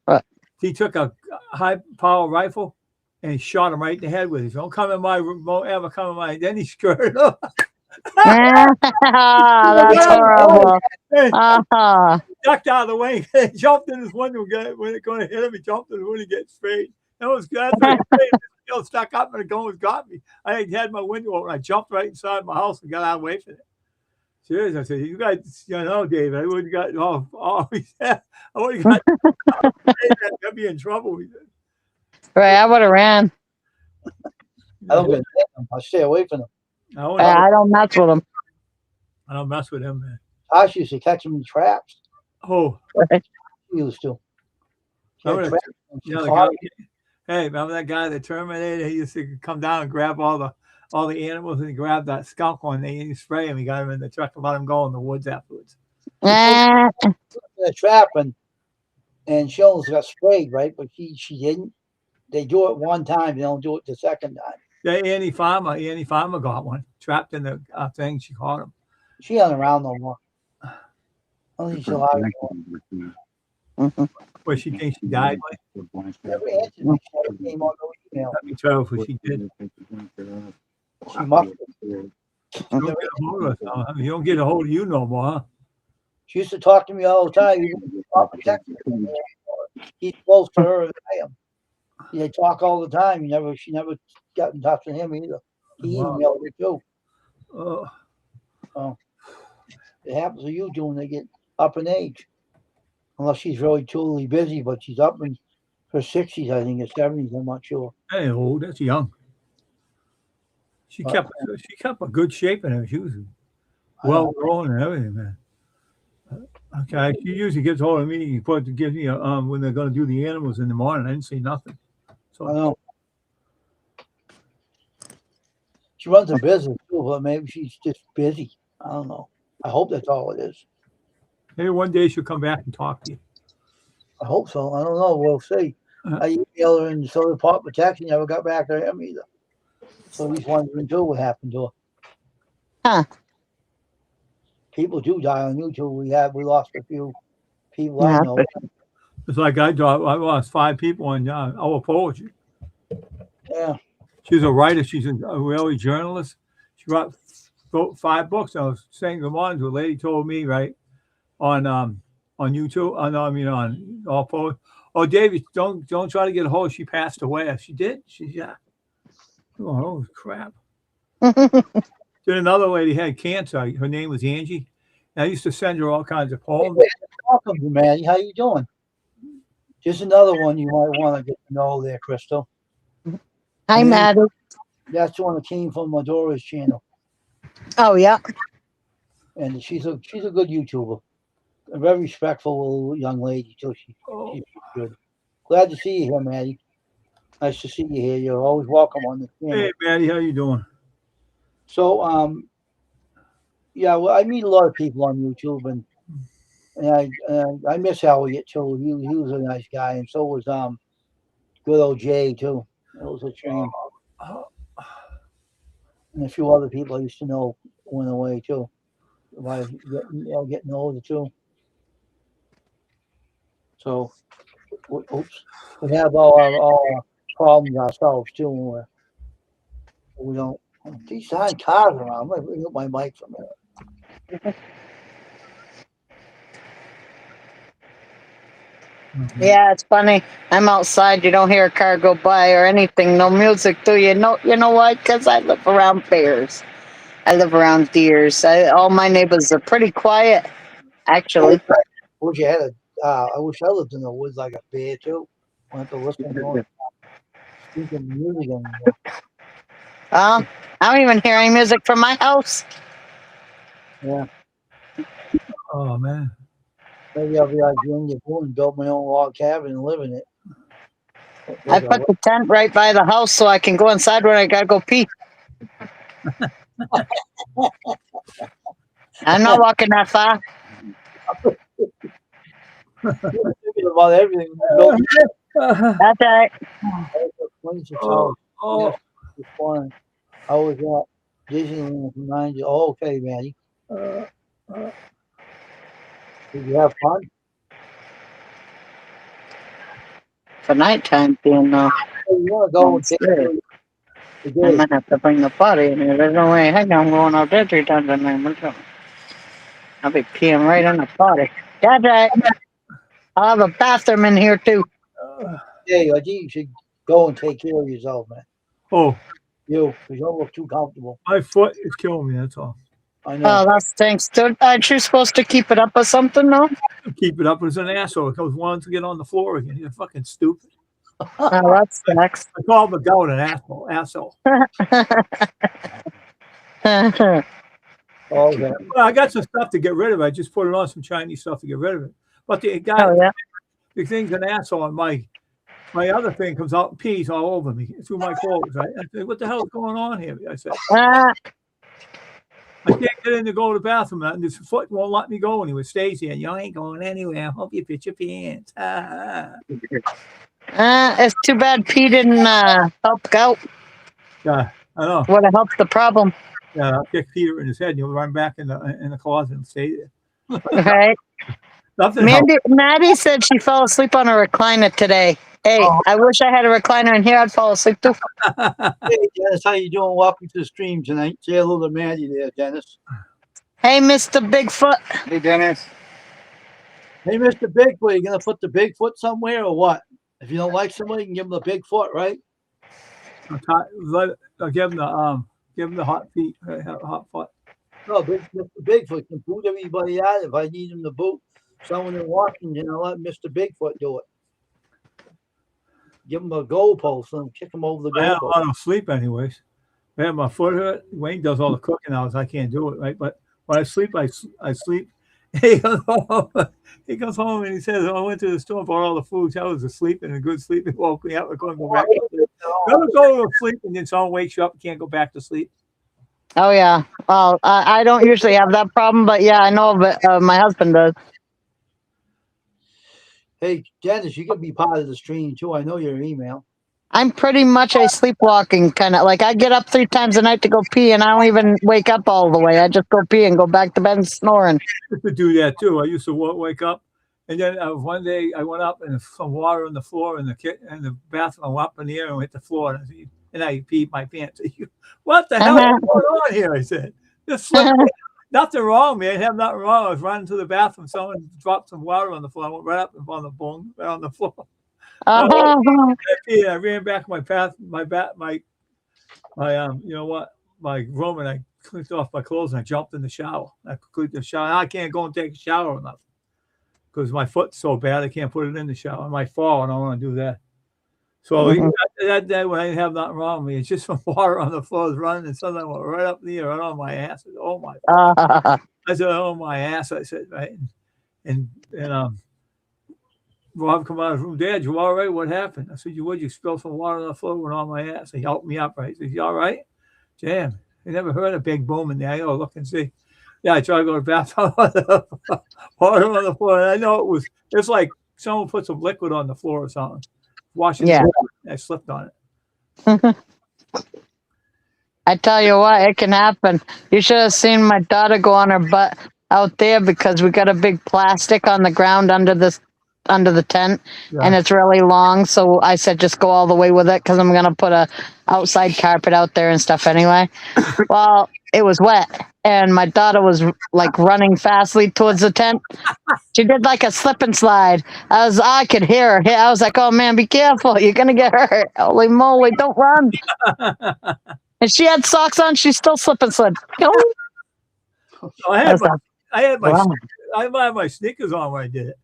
What? He took a high power rifle and he shot him right in the head with it. Don't come in my room. Don't ever come in my. Then he skirted up. That's horrible. Hey, Uh-huh. ducked out of the way. He jumped in his window. When it going to hit him, he jumped in the window to get straight. That was good. Still stuck up and the gun was got me. I had my window open. I jumped right inside my house and got out away from it. Serious, I said, you guys, you know, David, I would have got I would have got I'd be in trouble. Right, I would have ran. I don't get them. I stay away from them. I don't mess with them. I don't mess with him, man. I used to catch them in traps. Oh, We used to. Remember Traps that- and yeah, she the caught guy, hey, remember that guy, the Terminator? He used to come down and grab all the animals and he grabbed that skunk one and he spray him. He got him in the truck and let him go in the woods afterwards. Eh, in a trap and she almost got sprayed, right? But she didn't. They do it one time, they don't do it the second time. Yeah, Annie Farmer got one trapped in the thing. She caught him. She ain't around no more. I don't think she's alive anymore. mhm. Where she thinks she died. Like, Never answered me. She never came on no email. that'd be terrible if she did. She must have. You don't get a hold of us now. I mean, you don't get a hold of you no more, huh? She used to talk to me all the time. Even Papa texted me. He's close to her as I am. They talk all the time. She never got in touch with him either. He Wow. emailed her too. Oh, It happens to you too when they get up in age. Unless she's really truly busy, but she's up in her 60s, I think, or 70s. I'm not sure. that ain't old. That's young. She kept a good shape in her. She was well grown and everything, man. Okay, she usually gets hold of me. Gives me when they're going to do the animals in the morning. I didn't see nothing. I So know. She runs a business too, but maybe she's just busy. I don't know. I hope that's all it is. maybe one day she'll come back and talk to you. I hope so. I don't know. We'll see. Uh-huh. I emailed her and so the Department of Protection never got back to him either. So he's wondering too what happened to her. Huh. People do die on YouTube. We lost a few people I Yeah. know. It's like I lost 5 people on our poetry. Yeah. She's a writer. She's a really journalist. She wrote 5 books. I was saying good morning to a lady told me right on YouTube. On all poetry. Oh, David, don't try to get a hold. She passed away. She did. Oh, crap. Then another lady had cancer. Her name was Angie, And I used to send her all kinds of poems. Welcome, Maddie. How you doing? Just another one you might want to get to know there, Crystal. Hi, Yeah. Maddie. That's the one that came from Madora's channel, Oh, yeah. and she's a good YouTuber, a very respectful young lady too. Oh, She's good. Glad to see you here, Maddie. Nice to see you here. You're always welcome on the channel. hey, Maddie, how you doing? So, yeah, well, I meet a lot of people on YouTube, and I miss Elliot too. He was a nice guy, and so was good old Jay too. It was a shame, Oh, and a few other people I used to know went away too. By getting older too. So, oops, we have all our problems ourselves too. When we don't. These giant cars around. I'm gonna bring up my mic for a minute. Yeah, it's funny. I'm outside. You don't hear a car go by or anything. No music, do you? No, you know why? Because I live around bears. I live around deers. All my neighbors are pretty quiet, actually. Wish I had a. I wish I lived in the woods like a bear too. I have to listen to speaking music anymore. I don't even hear any music from my house. Yeah, oh man. maybe I'll be like Junior Boo and build my own log cabin and live in it. I put the tent right by the house so I can go inside when I gotta go pee. I'm not walking that far. Thinking about everything. Built That's all right. 26 Oh, hours. oh, Yes, it's fun. I was at Disneyland from 90. Oh, okay, Manny. Did you have fun? For nighttime being Hey, you want to go and take scary. the I day? might have to bring the potty in here. There's no way. Heck, I'm going out there 3 times a night. I'll be peeing right in the potty. That's right. I'll have a bathroom in here too. Hey, I think you should go and take care of yourself, man. oh, You, because you don't look too comfortable. my foot is killing me. That's all. I know. Oh, that stinks. Dude, aren't you supposed to keep it up or something, though? Keep it up as an asshole. It goes wanting to get on the floor again. You're fucking stupid. Oh, that sucks. I call the goat an asshole. Asshole. Oh, okay. Well, I got some stuff to get rid of. I just put it on some Chinese stuff to get rid of it. But the guy, Oh, yeah. the thing's an asshole, and my other thing comes out and pees all over me through my clothes. Right? I said, "What the hell is going on here?" I said, Ah, "I can't get in to go to the bathroom, and this foot won't let me go." And he stays here. You ain't going anywhere. I hope you put your pants. it's too bad P didn't help out. Yeah, I know. Would have helped the problem, Yeah, I'll kick Peter in his head. And he'll run back in the closet and stay there. right? Nothing helps. Maddie said she fell asleep on a recliner today. Hey, I wish I had a recliner in here. I'd fall asleep too. Hey, Dennis, how you doing? Welcome to the stream tonight. Say hello to Maddie there, Dennis. Hey, Mr. Bigfoot. Hey, Dennis. Hey, Mr. Bigfoot, you gonna put the Bigfoot somewhere or what? If you don't like somebody, you can give them the Bigfoot, right? I'll give him the hot feet, hot foot. No, Mr. Bigfoot can boot everybody out. If I need him to boot someone in Washington, I'll let Mr. Bigfoot do it. Give him a goalpost and kick him over the I goalpost. don't sleep anyways. Man, my foot hurt. Wayne does all the cooking hours. I can't do it, right? But when I sleep, I sleep. He goes home and he says, "Oh, I went to the store, bought all the food. I was asleep and a good sleep. It woke me up. I'm going to go back to sleep. Never go to sleep and then someone wakes you up and can't go back to sleep." Oh, yeah. Well, I don't usually have that problem, but yeah, I know, but my husband does. Hey, Dennis, you can be part of the stream too. I know your email. I'm pretty much a sleepwalking kind of like I get up 3 times a night to go pee and I don't even wake up all the way. I just go pee and go back to bed and snoring. I used to do that too. I used to wake up, and then one day I went up and some water on the floor in the bathroom. I went up in the air and hit the floor, and I peed my pants. What the hell is going on here? I said, "Just slip." Nothing wrong, man. Have nothing wrong. I was running to the bathroom. Someone dropped some water on the floor. I went right up and on the bone, right on the floor. I ran back my path, my you know what, my room, and I cleaned off my clothes and I jumped in the shower. I cleaned the shower. I can't go and take a shower or nothing because my foot's so bad I can't put it in the shower. I might fall and I don't want to do that. So Mhm. that day when I didn't have nothing wrong with me, it's just from water on the floor was running and something went right up in the air, right on my ass. I said, oh my! I said, oh my ass! I said, right, and Rob come out of the room, Dad, you all right? What happened? I said, you spilled some water on the floor, went on my ass. He helped me up, right? He said, you all right? Damn, I never heard a big boom in there. I go look and see. Yeah, I tried to go to the bathroom, water on the floor, and I know it's like someone put some liquid on the floor or something. Washing Yeah. I slipped on it. I tell you what, it can happen. You should have seen my daughter go on her butt out there because we got a big plastic on the ground under the tent, and Yeah. it's really long. So I said, just go all the way with it because I'm gonna put a outside carpet out there and stuff anyway. Well, it was wet, and my daughter was like running fastly towards the tent. She did like a slip and slide. I could hear her. I was like, "Oh man, be careful! You're gonna get hurt! Holy moly, don't run!" And she had socks on. She still slip and slid. I had my Wow. I had my sneakers on when I did it.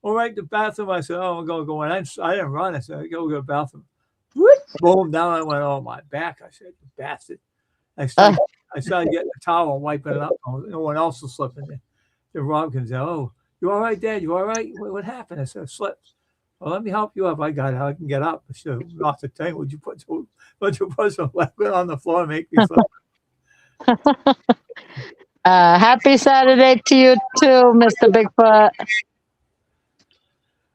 All right, the bathroom. I said, "Oh, I'm gonna go in." I didn't run. I said, "I go to the bathroom." Whoop, boom! Down I went. Oh my back! I said, "You bastard!" I started getting a towel and wiping it up. No one else was slipping there. Then Rob comes out. Oh, you all right, Dad? You all right? What happened? I said, I slipped. Well, let me help you up. I got it. I can get up. I said, not the thing. Would you put some liquid on the floor and make me flip? Happy Saturday to you too, Mr. Bigfoot.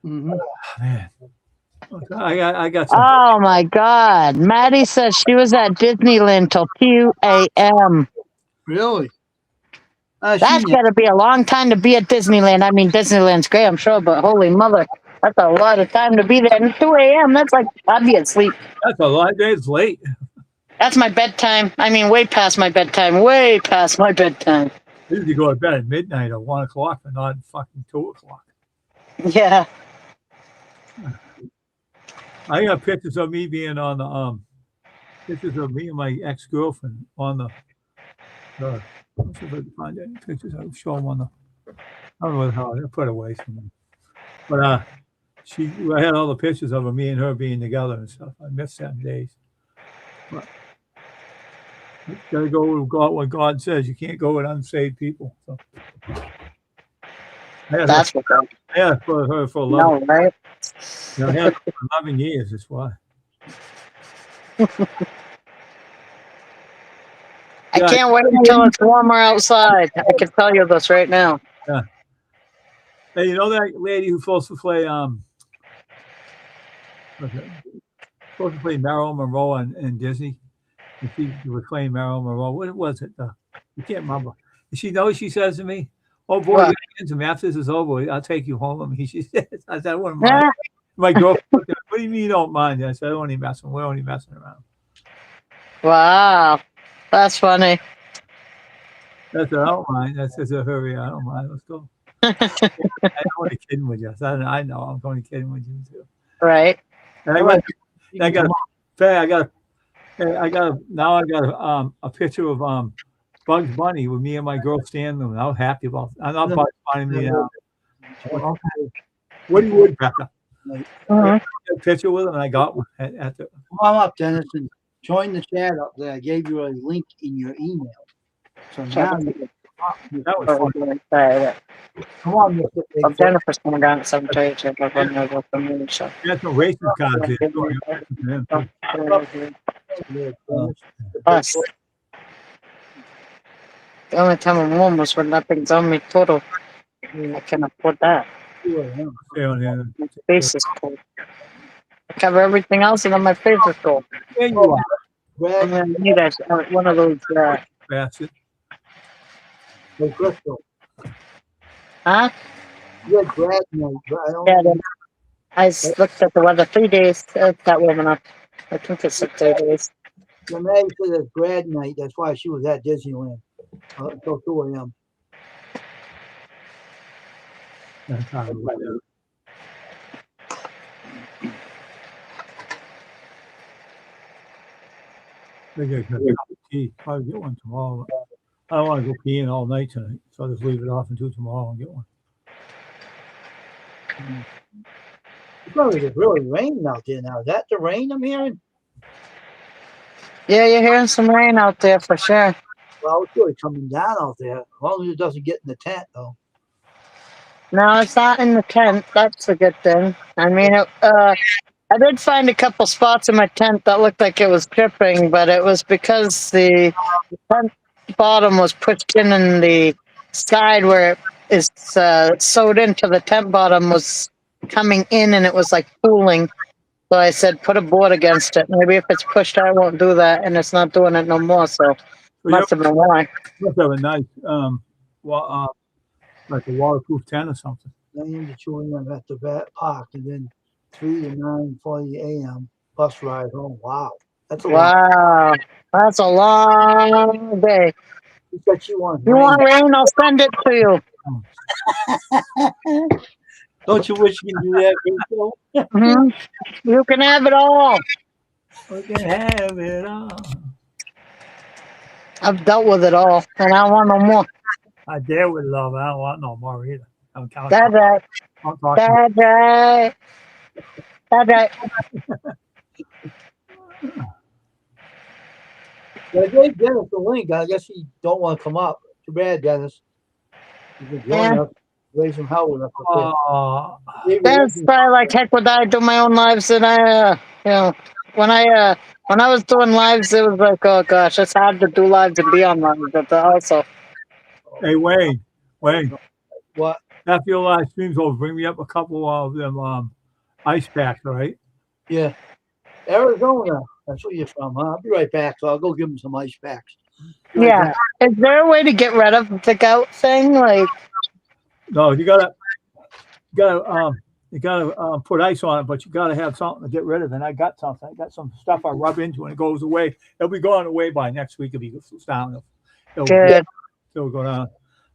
Mhm. Man, I got some. Oh my God. Maddie says she was at Disneyland till 2 a.m. Really? I That's seen got that. to be a long time to be at Disneyland. I mean, Disneyland's great, I'm sure, but holy mother, that's a lot of time to be there. And 2 a.m., that's like, I'd be asleep. That's a lot. It's late. That's my bedtime. I mean, way past my bedtime. Way past my bedtime. I usually go to bed at midnight or 1 o'clock, but not fucking 2 o'clock. Yeah. I got pictures of me being on the pictures of me and my ex-girlfriend on the let's see if I can find any pictures. I'll show them on the. I don't know how I put away from them, but I had all the pictures of me and her being together and stuff. I missed them days. But you gotta go with God. What God says, you can't go with unsaved people. So That's what that I had her for 11. No, right? I had her for 11 years. That's why. I can't wait until it's warmer outside. I can tell you this right now. Yeah. Hey, you know that lady who's supposed to play Marilyn Monroe in Disney? And she was playing Marilyn Monroe. What was it? I can't remember. And she knows she says to me, "Oh boy, What? you get into me after this is over. I'll take you home." I mean, she said, "I said I wouldn't mind." My girlfriend, looked at me, "What do you mean you don't mind?" I said, "I don't need messing. We're only messing around." Wow. That's funny. That's I don't mind. That's just a hurry. I don't mind. Let's go. I'm only kidding with you. I know I'm only kidding with you too. Right. And I got a picture of Bugs Bunny with me and my girl standing there. I was happy about it. I'm not Bugs Bunny me now. Woody Woodpecker. Mhm. A picture with him, and I got one at the. Come up, Dennis, and join the chat up there. I gave you a link in your email. So now That was fun. come on, Mr. Bigfoot. Jennifer's coming down at 7:30 to go from there with the moon, so. That's some racing cars there. Us. The only time I'm warm was when nothing's on me total. I can afford that. Yeah. My face is cold. I cover everything else and then my face is cold. There you are, Brad, I'm gonna need one of those, bastard. hey, Crystal. huh? You're Brad night, but I don't Yeah, looked at the weather 3 days. It's not warm enough. I think it's like 3 days. Renee said it's Brad night. That's why she was at Disneyland until 2 a.m. That's how it was. I think I got a cup of tea. Probably get one tomorrow. I don't want to go peeing all night tonight, so I'll just leave it off until tomorrow and get one. It's probably just really raining out there now. Is that the rain I'm hearing? Yeah, you're hearing some rain out there for sure. Well, it's really coming down out there. As long as it doesn't get in the tent, though. No, it's not in the tent. That's a good thing. I mean, I did find a couple spots in my tent that looked like it was dripping, but it was because the tent bottom was pushed in and the side where it is sewed into the tent bottom was coming in and it was like pooling. So I said, put a board against it. Maybe if it's pushed, I won't do that, and it's not doing it no more. So must have been why. You must have a nice, like a waterproof tent or something. 9 to 2 a.m. at the park, and then 3 to 9:40 a.m. bus ride home. Wow, that's a lot. Wow, that's a long day. You said you want You want rain? I'll send it to you. Don't you wish you could do that, Rachel? Mhm. You can have it all. We can have it all. I've dealt with it all, and I want no more. I deal with love. I don't want no more either. I'm counting. That's right. I'm talking. That's right. That's right. Yeah, I gave Dennis the link. I guess he don't want to come up. Too bad, Dennis. You can join Yeah. us, raise some hell with us. That's probably like heck would I do my own lives, and I, when I was doing lives, it was like, oh gosh, it's hard to do lives and be on lives, but also. Hey, Wayne. What? After your live streams over, bring me up a couple of them ice packs, all right? Yeah. Arizona. That's where you're from, huh? I'll be right back. So I'll go give him some ice packs. Be right Yeah. back. Is there a way to get rid of the gout thing? Like, No, you gotta put ice on it, but you gotta have something to get rid of it. And I got something. I got some stuff I rub into and it goes away. It'll be going away by next week. It'll be down. good. It'll go down.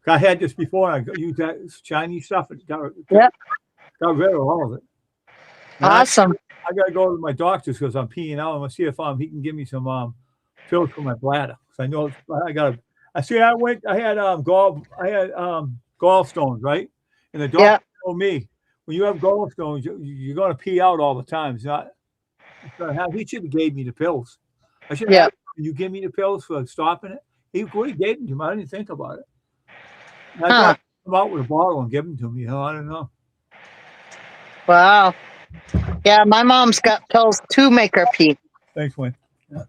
I had this before. I used that Chinese stuff. And got rid of all of it. And Awesome. I gotta go to my doctor's because I'm peeing out. I'm gonna see if he can give me some pills for my bladder. Because I know I gotta. I see. I had gallstones, right? And the doctor told me when you have gallstones, you're gonna pee out all the time. It's not. He should have gave me the pills. I should have. You give me the pills for stopping it. He gave them to me. I didn't think about it. I got come out with a bottle and give them to me. I don't know. Wow. Yeah, my mom's got pills to make her pee. Thanks, Wayne. I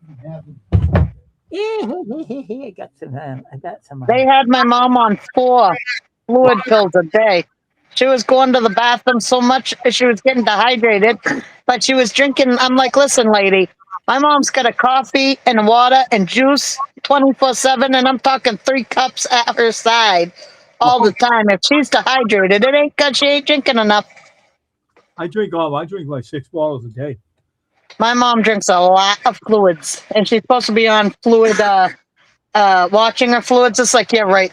got some. They had my mom on 4 fluid pills a day. She was going to the bathroom so much she was getting dehydrated, but she was drinking. I'm like, listen, lady, my mom's got a coffee and water and juice 24/7, and I'm talking 3 cups at her side all the time. If she's dehydrated, it ain't because she ain't drinking enough. I drink like 6 bottles a day. My mom drinks a lot of fluids, and she's supposed to be on fluid, watching her fluids. It's like, yeah, right,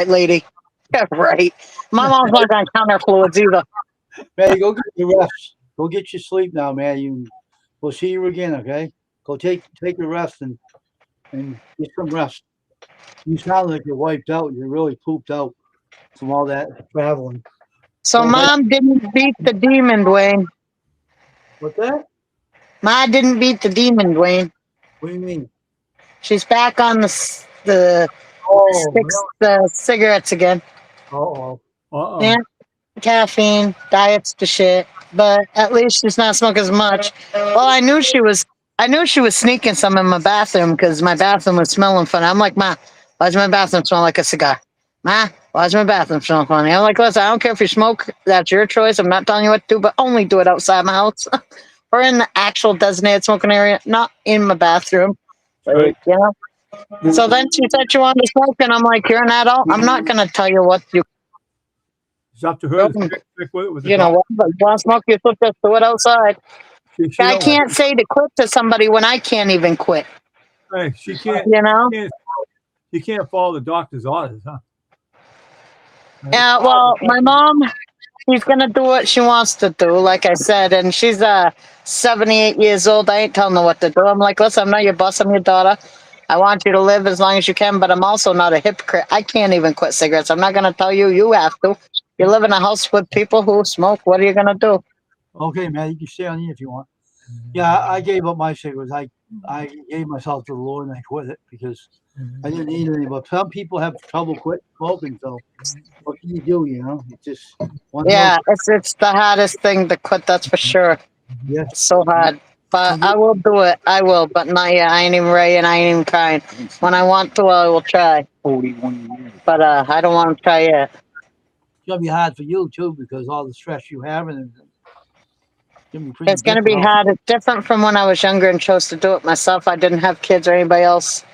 lady. Yeah, right. My mom's not going to count her fluids either. Man, go get your rest. Go get your sleep now, man. We'll see you again, okay? Go take your rest and get some rest. You sound like you're wiped out. You're really pooped out from all that traveling. So Mom didn't beat the demon, Dwayne. What's that? Ma didn't beat the demon, Dwayne. What do you mean? She's back on the cigarettes again. Uh-oh. Yeah, caffeine, diet's the shit. But at least she's not smoking as much. Well, I knew she was sneaking some in my bathroom because my bathroom was smelling funny. I'm like, Ma, why does my bathroom smell like a cigar? Ma, why does my bathroom smell funny? I'm like, listen, I don't care if you smoke. That's your choice. I'm not telling you what to do, but only do it outside my house or in the actual designated smoking area, not in my bathroom. Right. You know? So then she said she wanted to smoke, and I'm like, you're an adult. I'm not going to tell you what you. It's up to her to stick with it. You know, if you want to smoke, you just do it outside. I can't say to quit to somebody when I can't even quit. Hey, she can't. You know. You can't follow the doctor's orders, huh? Right. Yeah. Well, my mom, she's gonna do what she wants to do, like I said, and she's 78 years old. I ain't telling her what to do. I'm like, listen, I'm not your boss. I'm your daughter. I want you to live as long as you can, but I'm also not a hypocrite. I can't even quit cigarettes. I'm not going to tell you you have to. You live in a house with people who smoke. What are you going to do? Okay, man, you can stay on in if you want. Yeah, I gave up my cigarettes. I gave myself to the Lord and I quit it because I didn't need any. But some people have trouble quit smoking, so what can you do? You know, it's just one of Yeah, it's the hardest thing to quit, that's for sure. those. Yeah, It's so hard. But I will do it. I will, but not yet. I ain't even ready and I ain't even trying. When I want to, I will try. 41 years. But I don't want to try yet. it's gonna be hard for you too because all the stress you have and it's gonna be pretty. It's going to be difficult. hard. It's different from when I was younger and chose to do it myself. I didn't have kids or anybody else.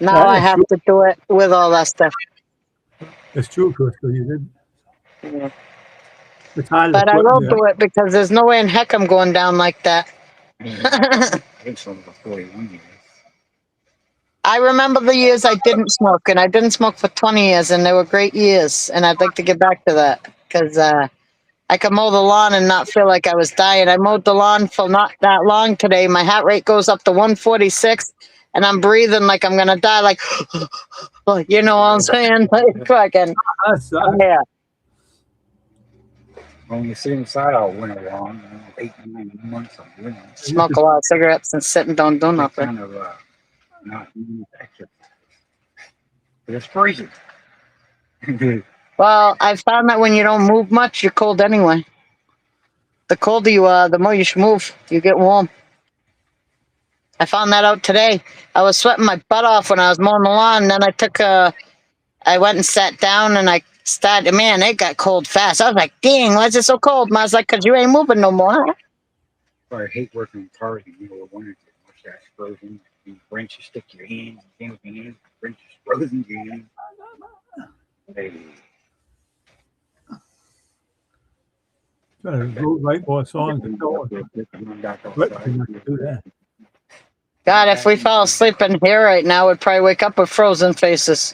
Now Yeah, I that's have true. to do it with all that stuff. It's true, Crystal. You did. Yeah. It's hard to But I quit. will Yeah. do it because there's no way in heck I'm going down like that. I think so for 41 years. I remember the years I didn't smoke, and I didn't smoke for 20 years, and they were great years. And I'd like to get back to that because I could mow the lawn and not feel like I was dying. I mowed the lawn for not that long today. My heart rate goes up to 146, and I'm breathing like I'm gonna die. Like, you know what I'm saying? Like, fucking, That's, yeah. When you sit inside all winter long, 8 to 9 months of winter, Smoke a lot of cigarettes and sit and don't do it's nothing. kind of not easy to exercise. But it's freezing. Well, I found that when you don't move much, you're cold anyway. The colder you are, the more you should move. You get warm. I found that out today. I was sweating my butt off when I was mowing the lawn, and then I went and sat down, and I started. Man, it got cold fast. I was like, "Dang, why is it so cold?" And I was like, "Cause you ain't moving no more." I hate working in cars in the middle of winter. Much that's frozen. You wrench, you stick your hands, you with your hands, wrench is frozen, your hands. Hey, trying to write more songs. And so on. But you have to do that. God, if we fell asleep in here right now, we'd probably wake up with frozen faces.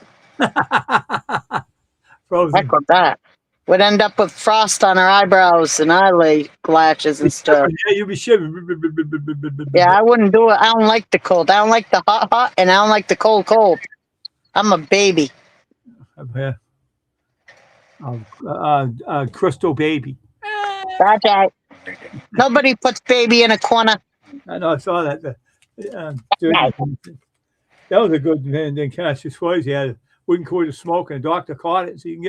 Frozen. Heck with that. We'd end up with frost on our eyebrows and eyelid lashes and stuff. Yeah, you'll be shivering. Yeah, I wouldn't do it. I don't like the cold. I don't like the hot, and I don't like the cold. I'm a baby. Yeah. Crystal baby. That's right. Nobody puts baby in a corner. I know. I saw that. That was a good man. Then Cassius Swayze had wouldn't quit smoking. The doctor caught it, so you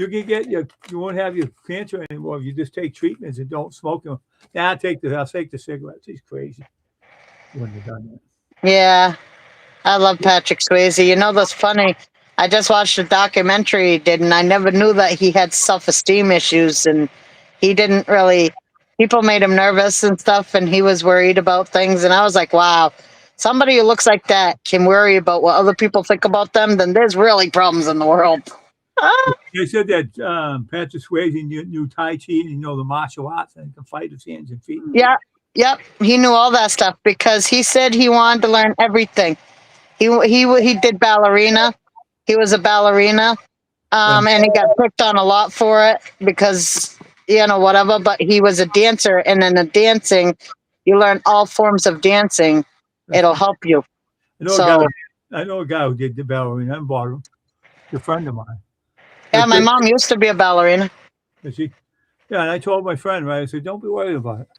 can get you won't have your cancer anymore if you just take treatments and don't smoke them. Now I'll take the cigarettes. He's crazy. Wouldn't have done that. Yeah, I love Patrick Swayze. You know that's funny. I just watched a documentary he did, and I never knew that he had self-esteem issues, and he didn't really. People made him nervous and stuff, and he was worried about things. And I was like, wow, somebody who looks like that can worry about what other people think about them, then there's really problems in the world. They said that Patrick Swayze knew Tai Chi and the martial arts and can fight with hands and feet. Yeah, yep. He knew all that stuff because he said he wanted to learn everything. He did ballerina. He was a ballerina, and he got picked on a lot for it because whatever. But he was a dancer, and in the dancing, you learn all forms of dancing. It'll help you. I know a guy who did the ballerina in ballroom. A friend of mine. Yeah, my mom used to be a ballerina. Is she? Yeah, and I told my friend, right? I said, don't be worried about it.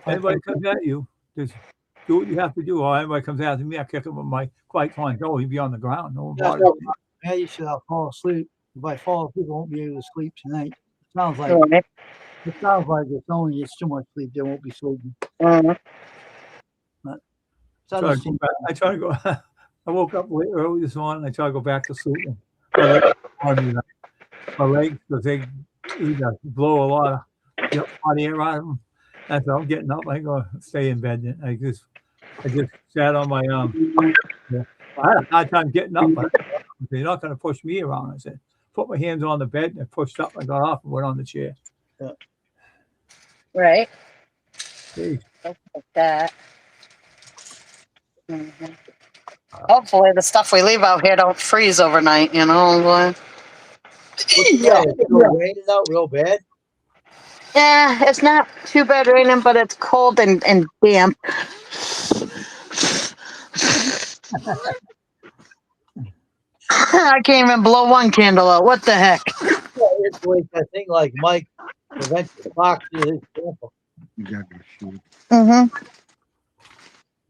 Anybody comes at you, just do what you have to do. Or anybody comes after me, I kick him with my quite fine. No, he'd be on the ground. No one bothers me. Hey, you should fall asleep. If I fall asleep, I won't be able to sleep tonight. Sounds like it's too much sleep. They won't be sleeping. Mhm. It's understandable. I try to go. I woke up early this morning. I try to go back to sleep. My legs, because they either blow a lot of hot air out of them. And so I'm getting up. I go stay in bed. I just sat on my I had a hard time getting up. But they're not going to push me around. I said, put my hands on the bed, and I pushed up. I got off and went on the chair. Right. Jeez. Like that. Mhm. Hopefully, the stuff we leave out here don't freeze overnight. Yeah, rain is out real bad. Yeah, it's not too bad raining, but it's cold and damp. I can't even blow one candle out. What the heck? It's like that thing like Mike prevents the fox to his camper. You gotta be sure. Mm-hmm.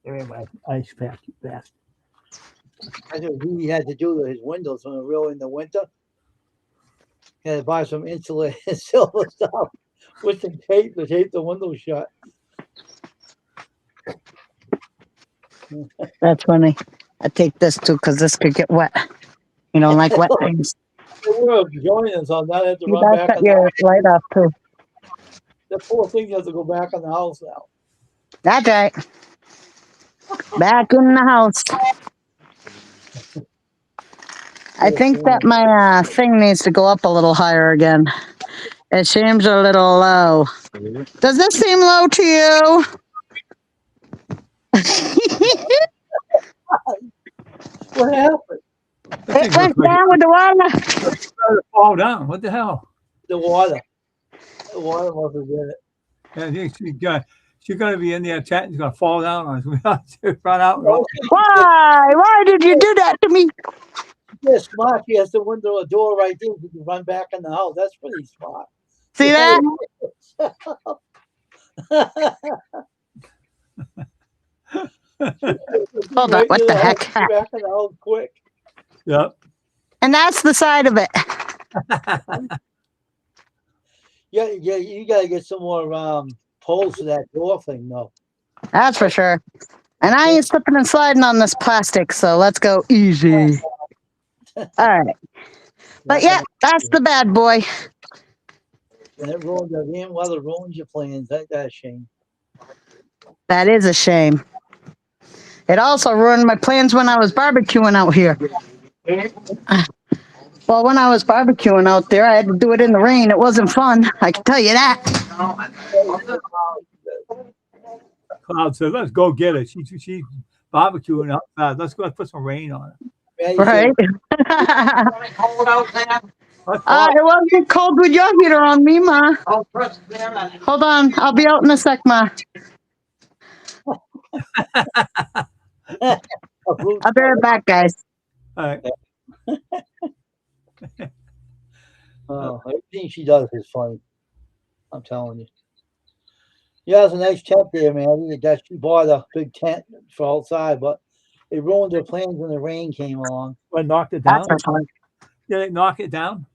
Give me my ice pack, you bastard. That's what he had to do to his windows when real in the winter. He had to buy some insulated silver stuff with some tape to tape the windows shut. That's funny. I take this too because this could get wet. You don't like wet things. They were joining us on that. Had to You run gotta back cut on your light off too. the poor thing has to go back on the house now. That's right. Back in the house. I think that my thing needs to go up a little higher again. It seems a little low. Does this seem low to you? What happened? It went down with the water. Fall down. What the hell? The water. The water must have did it. Yeah, she's gonna be in there. She's gonna fall down on us. We have to run out. And go. Why? Why did you do that to me? Yeah, smart. She has the window, a door right there. You can run back in the house. That's pretty smart. See that? Hold on. What the heck? Back in the house quick. Yep. And that's the side of it. Yeah, you gotta get some more poles to that door thing, though. That's for sure. And I ain't slipping and sliding on this plastic, so let's go easy. All right. But yeah, that's the bad boy. And it ruined the damn weather ruins your plans. That's a shame. That is a shame. It also ruined my plans when I was barbecuing out here. Well, when I was barbecuing out there, I had to do it in the rain. It wasn't fun. I can tell you that. Cloud said, "Let's go get it." She's barbecuing outside. Let's go put some rain on it. Yeah, Right? Cold out there. It wasn't cold with your heater on me, Ma. Hold on. I'll be out in a sec, Ma. I'll be right back, guys. All right. Everything she does is funny. I'm telling you. Yeah, it's a nice tent there, man. That she bought a big tent for outside, but it ruined her plans when the rain came along. Well, knocked it down. That's fun. Did it knock it down?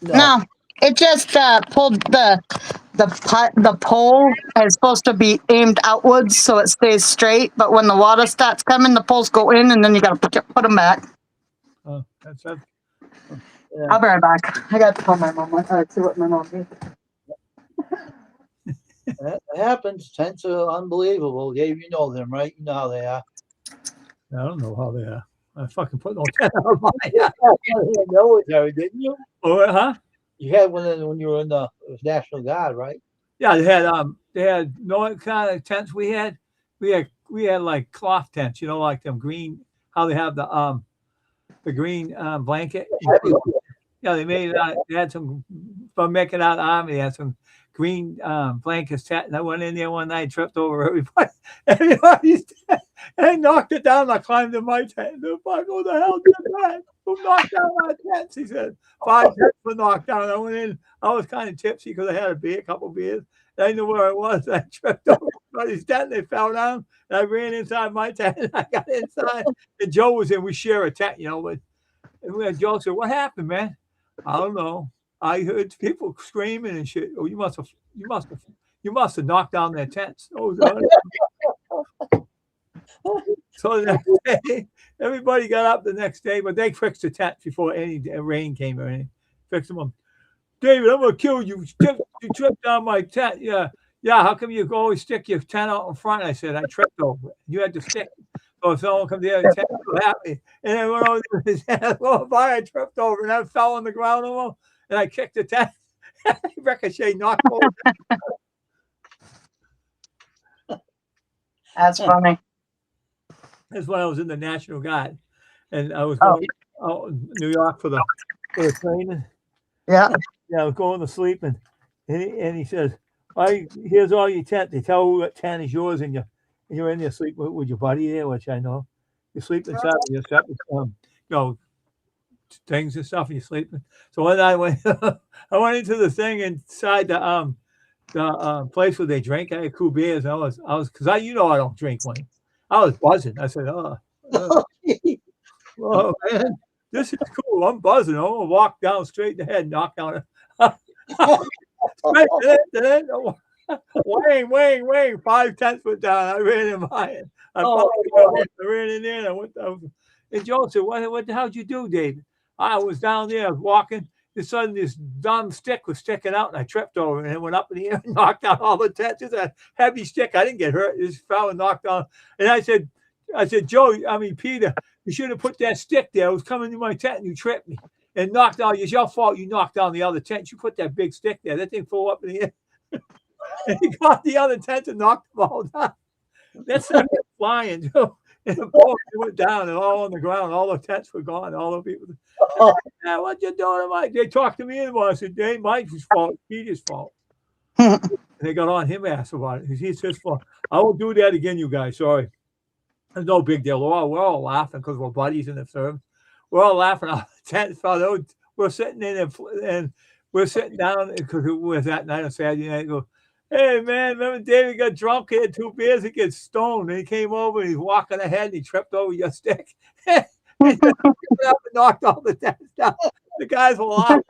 No, it just pulled the pole is supposed to be aimed outwards so it stays straight. But when the water starts coming, the poles go in, and then you got to put them back. Oh, that's it. Yeah. I'll be right back. I got to call my mom. I gotta see what my mom did. That happens. Tents are unbelievable. Dave, you know them, right? You know how they are. I don't know how they are. I fucking put no tent on mine. You had military, didn't you? Oh, huh? You had one when you were in the National Guard, right? Yeah, they had no kind of tents we had like cloth tents, like them green, how they have the green blanket. Yeah, they made it out. They had some from making out the army. They had some green blankets tent, and I went in there one night, tripped over everybody. Everybody's tent, and I knocked it down. I climbed in my tent. The fuck, who the hell did that? Who knocked down my tents? He said 5 tents were knocked down. I went in. I was kind of tipsy because I had a couple beers. And I knew where I was. I tripped over everybody's tent. They fell down, and I ran inside my tent. And I got inside, and Joe was in. We share a tent, but and Joe said, "What happened, man?" I don't know. I heard people screaming and shit. Oh, you must have knocked down their tents. Oh, so the next day, everybody got up the next day, but they fixed the tent before any rain came or anything. Fixed them up. David, I'm gonna kill you. You tripped down my tent. Yeah. How come you always stick your tent out in front? I said I tripped over it. You had to stick. So if someone comes there, the tent will happy. And then when I was in his hand, I tripped over and I fell on the ground almost. And I kicked the tent. Ricochet knocked over. That's funny. That's when I was in the National Guard, and I was going out in New York for the training. Yeah. Yeah, I was going to sleep, and he says, "Here's all your tent." They tell who that tent is yours, and you're in there sleeping with your buddy there, which I know. You sleep inside of your separate, things and stuff, and you're sleeping. So one night I went, I went into the thing inside the place where they drink. I had cool beers. Because you know I don't drink one. I was buzzing. I said, oh man, this is cool. I'm buzzing. I'm gonna walk down straight ahead, knock down. Wang, 5 foot down. I ran in mine. I ran in there and I went down. And Joe said, what the hell'd you do, David? I was down there walking. And suddenly this dumb stick was sticking out and I tripped over it and it went up in the air and knocked out all the tents. It's a heavy stick. I didn't get hurt. It just fell and knocked down. And I said, Peter, you should have put that stick there. It was coming to my tent and you tripped me and knocked down. It's your fault you knocked down the other tent. You put that big stick there. That thing flew up in the air. And he got the other tent and knocked them all down. That stuff went flying, too. And the ball went down and all on the ground. All the tents were gone. All the people. Yeah, what you doing? They talked to me anymore. I said, "Ain't Mike's fault. Peter's fault." And they got on him ass about it. It's his fault. I won't do that again, you guys. Sorry. It's no big deal. We're all laughing because we're buddies in the firm. We're all laughing. Our tent fell. We're sitting in and we're sitting down because it was that night on Saturday night. Go, hey man, remember David got drunk, he had 2 beers, he gets stoned, and he came over and he's walking ahead and he tripped over your stick. He up and knocked all the tents down. The guys were laughing.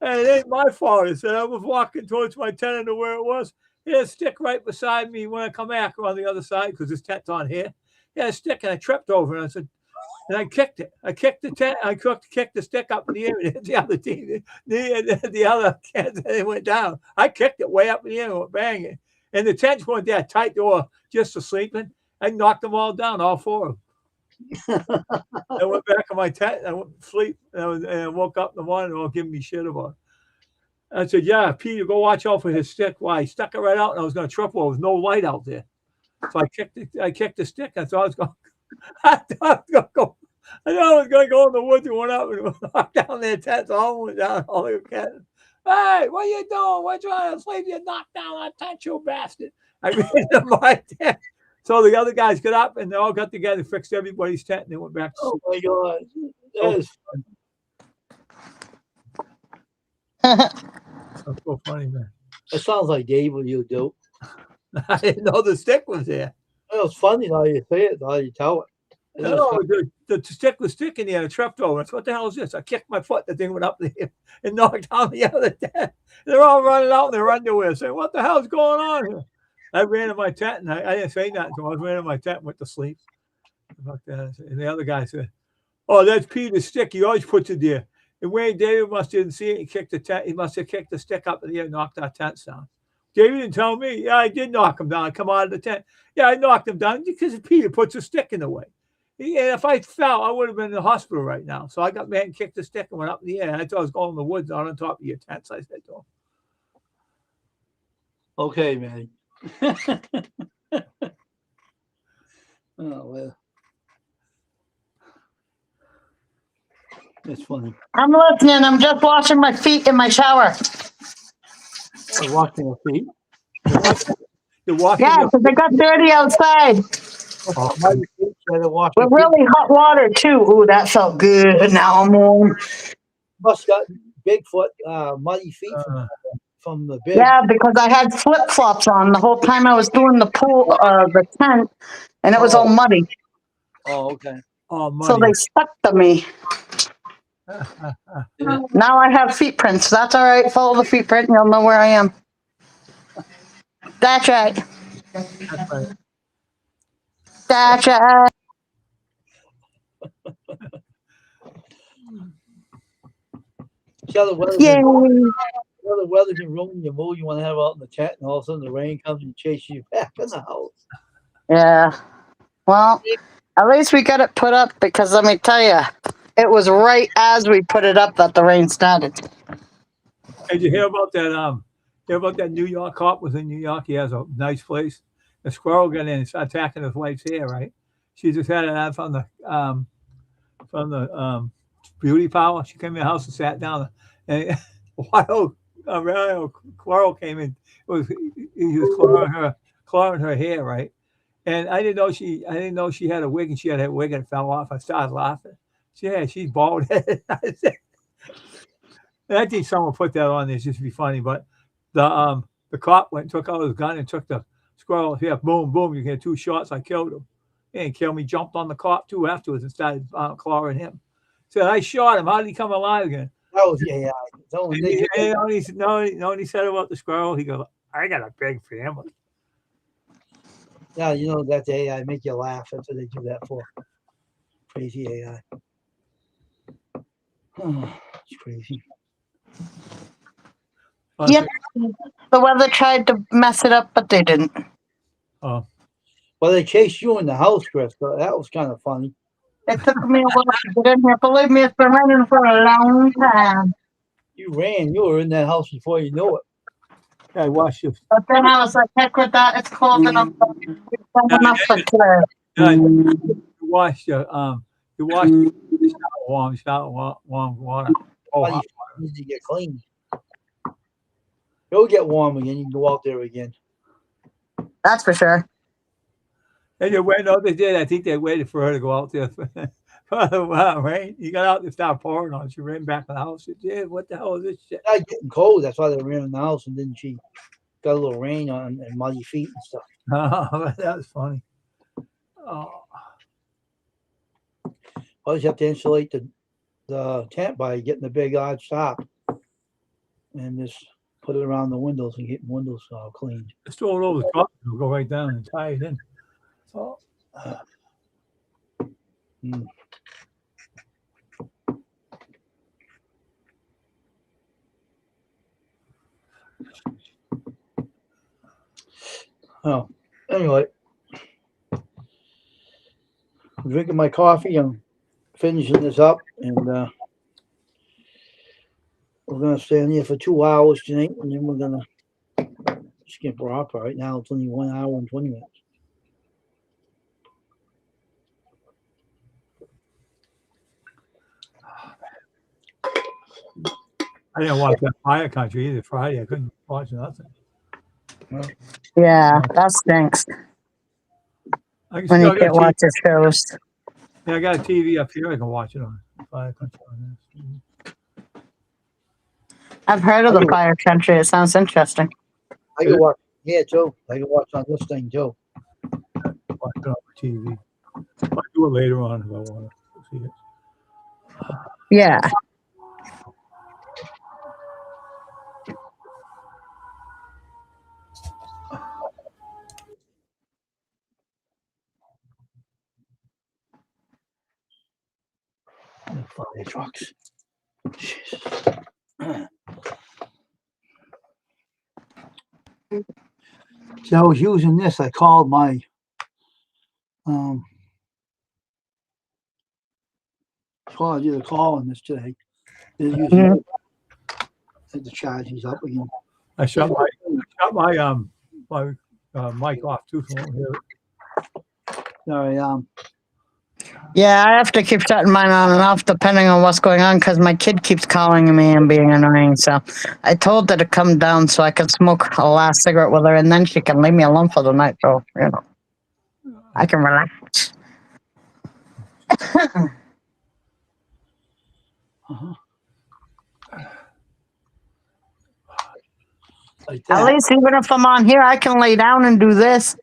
And it ain't my fault. He said I was walking towards my tent and where it was. He had a stick right beside me when I come back on the other side because his tent's on here. He had a stick and I tripped over it. And I said, and I kicked it. I kicked the tent. I kicked the stick up in the air and hit the other team. The other kids, and it went down. I kicked it way up in the air and went banging. And the tents weren't that tight. They were just sleeping. I knocked them all down, all 4 of them. I went back in my tent. I went to sleep. And I woke up in the morning and they were giving me shit about it. I said, yeah, Peter, go watch out for his stick. Why? He stuck it right out and I was going to trip over. There was no light out there. So I kicked the stick. I thought I was going to go. I know I was going to go in the woods and went up and knocked down their tents. All went down. All the cats. Hey, what are you doing? What you trying to sleep? You knocked down our tent, you bastard. I ran to my tent. So the other guys got up and they all got together, fixed everybody's tent, and they went back to sleep. Oh my God. That is That's so funny, man. That sounds like Dave, what you do. I didn't know the stick was there. It was funny how you say it, how you tell it. No, the stick was sticking there and I tripped over. I said, what the hell is this? I kicked my foot. The thing went up there and knocked down the other tent. They're all running out in their underwear saying, what the hell's going on here? I ran in my tent and I didn't say nothing to him. I ran in my tent and went to sleep. And the other guy said, oh, that's Peter's stick. He always puts it there. And Wayne David must have didn't see it. He kicked the tent. He must have kicked the stick up in the air and knocked our tents down. David didn't tell me. Yeah, I did knock him down. I come out of the tent. Yeah, I knocked him down because Peter puts a stick in the way. And if I fell, I would have been in the hospital right now. So I got mad and kicked the stick and went up in the air. I thought I was going in the woods out on top of your tents. I said to him. Okay, man. Oh, well. That's funny. I'm listening. I'm just washing my feet in my shower. Washing your feet. You're walking. Yeah, because they got dirty outside. With really hot water, too. Ooh, that felt good. Now I'm warm. Must got Bigfoot muddy feet from the bed. Yeah, because I had flip-flops on the whole time I was doing the pool, the tent, and it was all muddy. Oh, okay. Oh, So they stuck to me. Now I have feet prints. That's all right. Follow the feet print and you'll know where I am. That's right. That's right. That's right. See how the weather Yay. the weather can ruin your mood. You want to have out in the tent, and all of a sudden the rain comes and chases you back in the house. Yeah. Well, at least we got it put up because let me tell you, it was right as we put it up that the rain started. Did you hear about that? Hear about that New York cop was in New York? He has a nice place. A squirrel got in and started attacking his wife's hair. Right? She just had it out from the beauty parlor. She came in the house and sat down, and a wild squirrel came in. He was clawing her hair, right? And I didn't know she had a wig, and she had a wig and it fell off. I started laughing. Yeah, she's bald headed. I think someone put that on there just to be funny, but the cop went and took out his gun and took the squirrel. Yeah, boom, boom. You get 2 shots. I killed him. He didn't kill me. Jumped on the cop too afterwards and started clawing him. Said I shot him. How did he come alive again? That was AI. It's only And he said about the squirrel. He goes, I got a big family. yeah, you know that's AI. Make you laugh. That's what they do that for. Crazy AI. It's crazy. Yep. The weather tried to mess it up, but they didn't. Oh, Well, they chased you in the house, Chris. So that was kind of funny. It took me a while to get in here. Believe me, it's been raining for a long time. You ran. You were in that house before you knew it. I watched you. But then I was like, heck with that. It's cold enough. It's warm enough for today. You wash warm water. Oh, Buddy, needs to get clean. You'll get warm again. You can go out there again. That's for sure. and they waited. No, they did. I think they waited for her to go out there for the rain. You got out there, started pouring on. She ran back in the house. She did. What the hell is this shit? It's getting cold. That's why they ran in the house, and then she got a little rain on and muddy feet and stuff. Oh, that was funny. Oh, Well, you have to insulate the tent by getting the big odd stop and just put it around the windows and get windows cleaned. just throw it over the top. It'll go right down and tie it in. So, Mm. Oh, anyway, I'm drinking my coffee. I'm finishing this up, and we're gonna stay in here for 2 hours tonight, and then we're gonna skip rock. Right now, it's only 1 hour and 20 minutes. I didn't watch that Fire Country either. Friday, I couldn't watch nothing. Yeah, that stinks I can when still you can't watch the shows. Yeah, I got a TV up here. I can watch it on Fire Country. On this. I've heard of the Fire Country. It sounds interesting. I can watch here too. I can watch on this thing too. Watch it on the TV. I'll do it later on if I want to see it. Yeah. Fire trucks. So I was using this. I called my I did a call on this today. They're using it. The charging's up again. I shut my mic off too, so I won't hear it. Sorry, Yeah, I have to keep shutting mine on and off depending on what's going on because my kid keeps calling me and being annoying. So I told her to come down so I can smoke a last cigarette with her and then she can leave me alone for the night. So, you know, I can relax. like At that. least even if I'm on here, I can lay down and do this.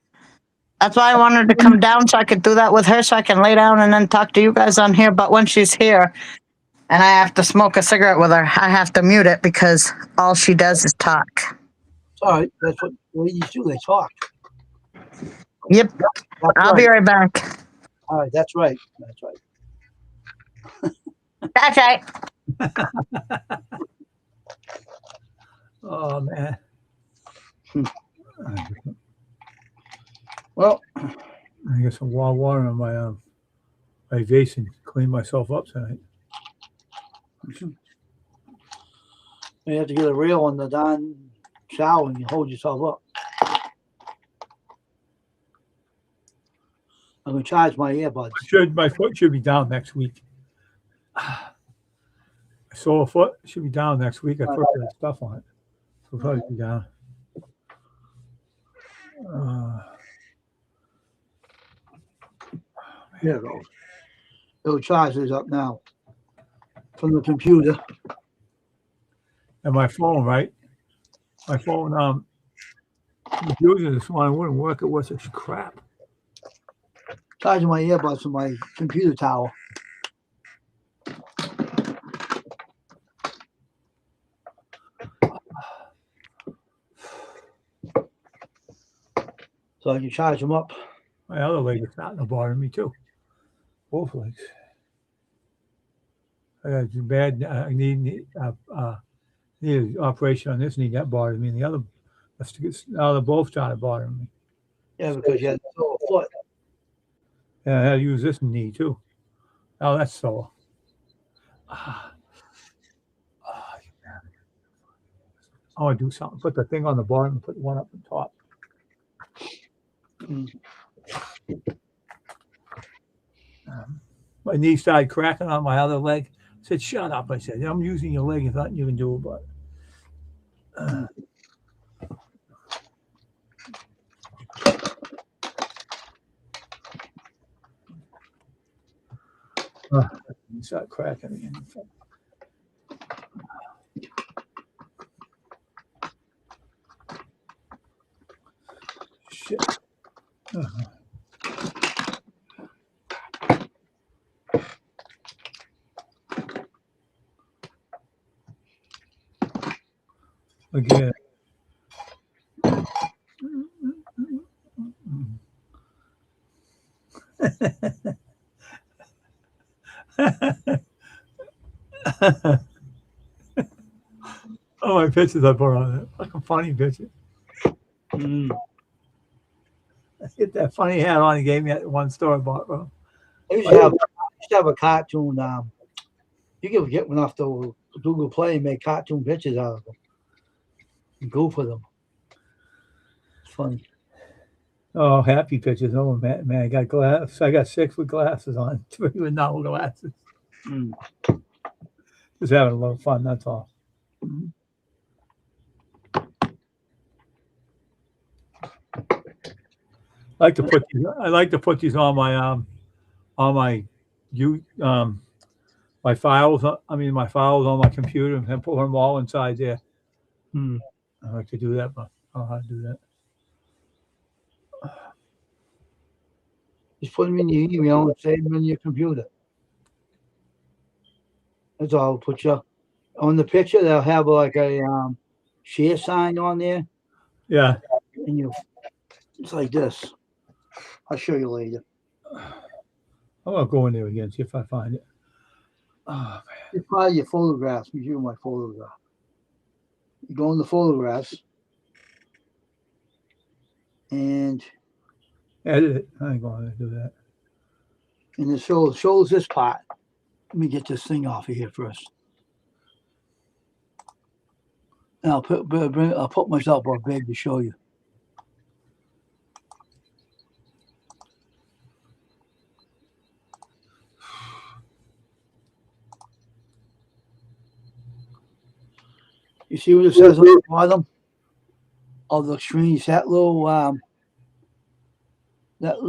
That's why I wanted to come down so I could do that with her so I can lay down and then talk to you guys on here. But when she's here and I have to smoke a cigarette with her, I have to mute it because all she does is talk. It's all right. That's what ladies do. They talk. Yep. That's I'll be right back. All right. That's right. That's right. That's right. Oh man. Well, I get some warm water on my vase and clean myself up tonight. you have to get a rail on the darn shower and you hold yourself up. I'm gonna charge my earbuds. My foot should be down next week. Sore foot should be down next week. I put that stuff on it. So it'll probably be down. There it goes. It'll charge this up now from the computer. And my phone, right? My phone, was using this one. It wouldn't work. It was such crap. Charging my earbuds from my computer tower. So I can charge them up. My other leg is starting to bother me too. Both legs. I got too bad. I need an operation on this knee. That bothers me. And the other, now they're both starting to bother me. Yeah, because you had a sore foot. And I had to use this knee too. Oh, that's sore. I want to do something. Put the thing on the bottom and put one up on top. Mm. My knee started cracking on my other leg. I said, "Shut up!" I said, "I'm using your leg. There's nothing you can do about it." You start cracking again. Shit. Again. Oh, my pictures I put on it. Like a funny picture. Mm. I get that funny hat on he gave me at one store I bought, bro. I used to have a cartoon. You can get one off the Google Play and make cartoon pictures out of them. And go for them. It's funny. Oh, happy pictures. Oh, man, I got glasses. I got 6 with glasses on, 3 with no glasses. Mm. Just having a little fun, that's all. Mhm. I like to put these on my my files. My files on my computer and put them all inside there. Mm. I like to do that, but I don't know how to do that. Just put them in your email and save them in your computer. That's all. Put your on the picture. They'll have like a share sign on there, Yeah. and it's like this. I'll show you later. I'm gonna go in there again, see if I find it. Oh man. It's probably your photographs. You my photograph. You go in the photographs, and Edit it. I ain't gonna do that. it shows this part. Let me get this thing off of here first. And I'll put myself on big to show you. You see what it says on the bottom of the screen? It's that little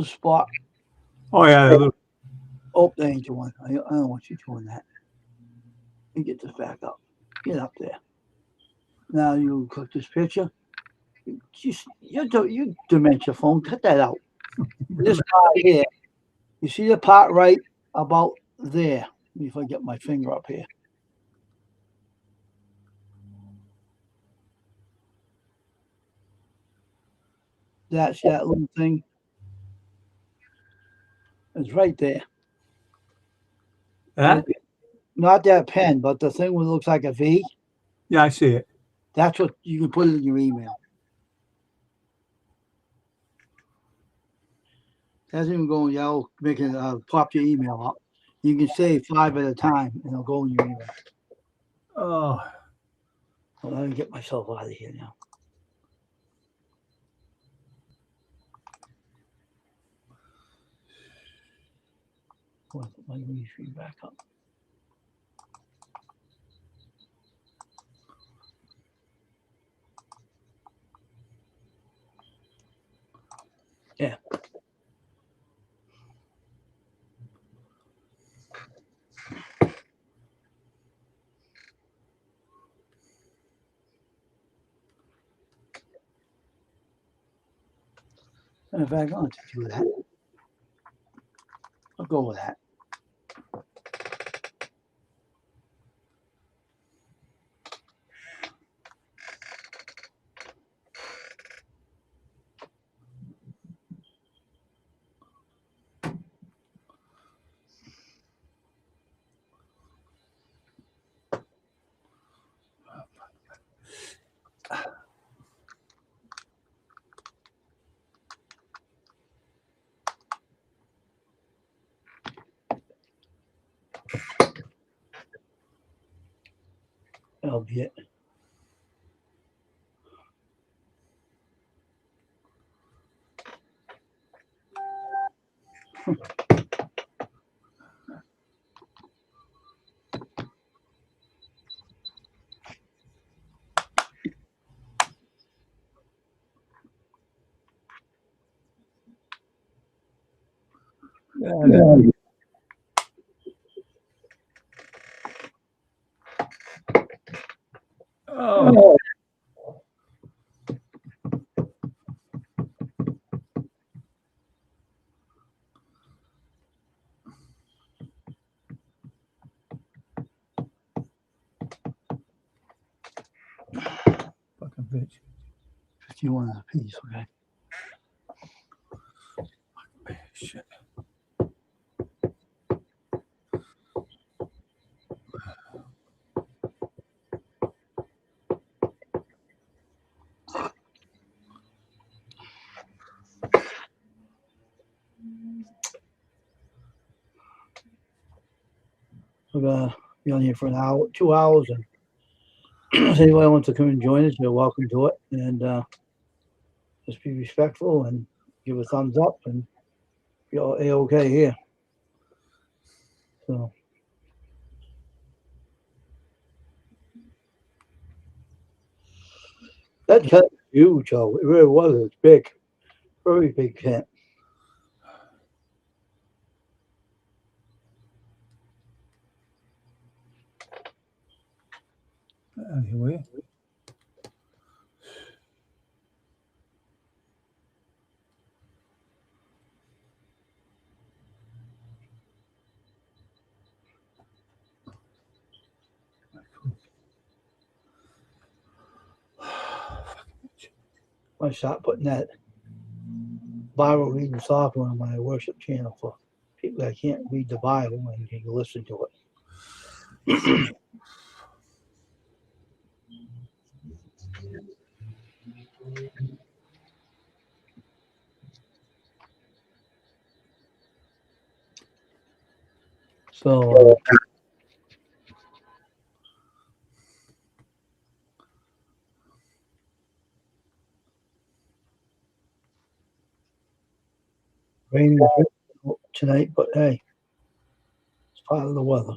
spot. Oh yeah. Oh, they ain't doing. I don't want you doing that. You get this back up. Get up there. Now you click this picture. You dementia phone. Cut that out. This part here. You see the part right about there. Let me if I get my finger up here. That's that little thing. It's right there. That? Not that pen, but the thing that looks like a V. Yeah, I see it. That's what you can put it in your email. That's even going yellow, making pop your email up. You can save 5 at a time, and it'll go in your email. Oh, Well, let me get myself out of here now. Put my green screen back up. Yeah. In fact, I'll just do that. I'll go with that. That'll be it. Yeah. Oh, fucking bitch. 51 a piece, okay. Shit. We're gonna be on here for an hour, 2 hours, and if anybody wants to come and join us, you're welcome to it. And just be respectful and give a thumbs up, and you're A-okay here. So that tent was huge, though. It really was. It's big, very big tent. Anyway. I start putting that Bible reading software on my worship channel for people that can't read the Bible and can listen to it. So rain is tonight, but hey, it's part of the weather.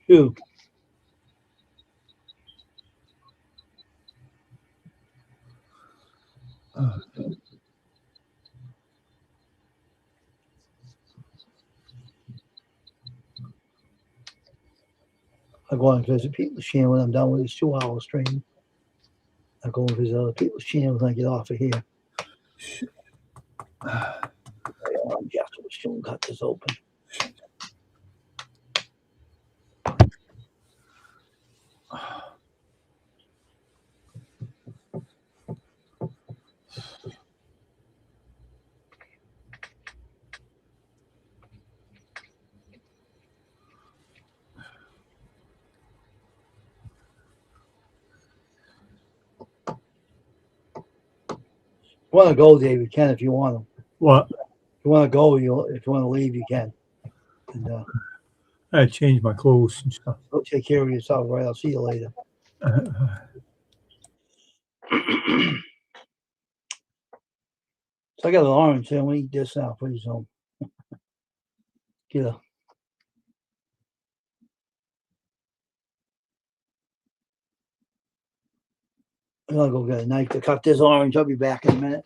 Phew. I go and visit people's channel when I'm done with this 2 hour stream. I go and visit other people's channels when I get off of here. Yes, we still got this open. You want to go, Dave? You can if you want to. What? If you want to go, if you want to leave, you can. And I changed my clothes and stuff. go take care of yourself, right? I'll see you later. So I got an orange, so I'm gonna eat this now pretty soon. Get a. I'm gonna go get a knife to cut this orange. I'll be back in a minute.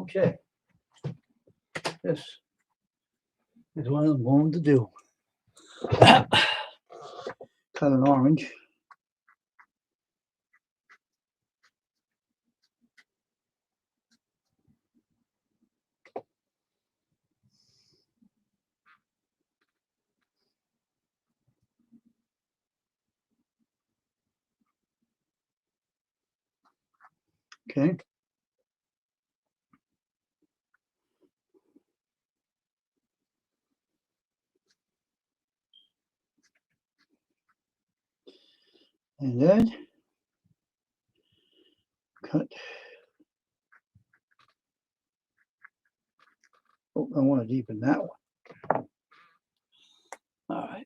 Okay. This is what I'm going to do. Cut an orange. Okay. And then cut. Oh, I want to deepen that one. All right.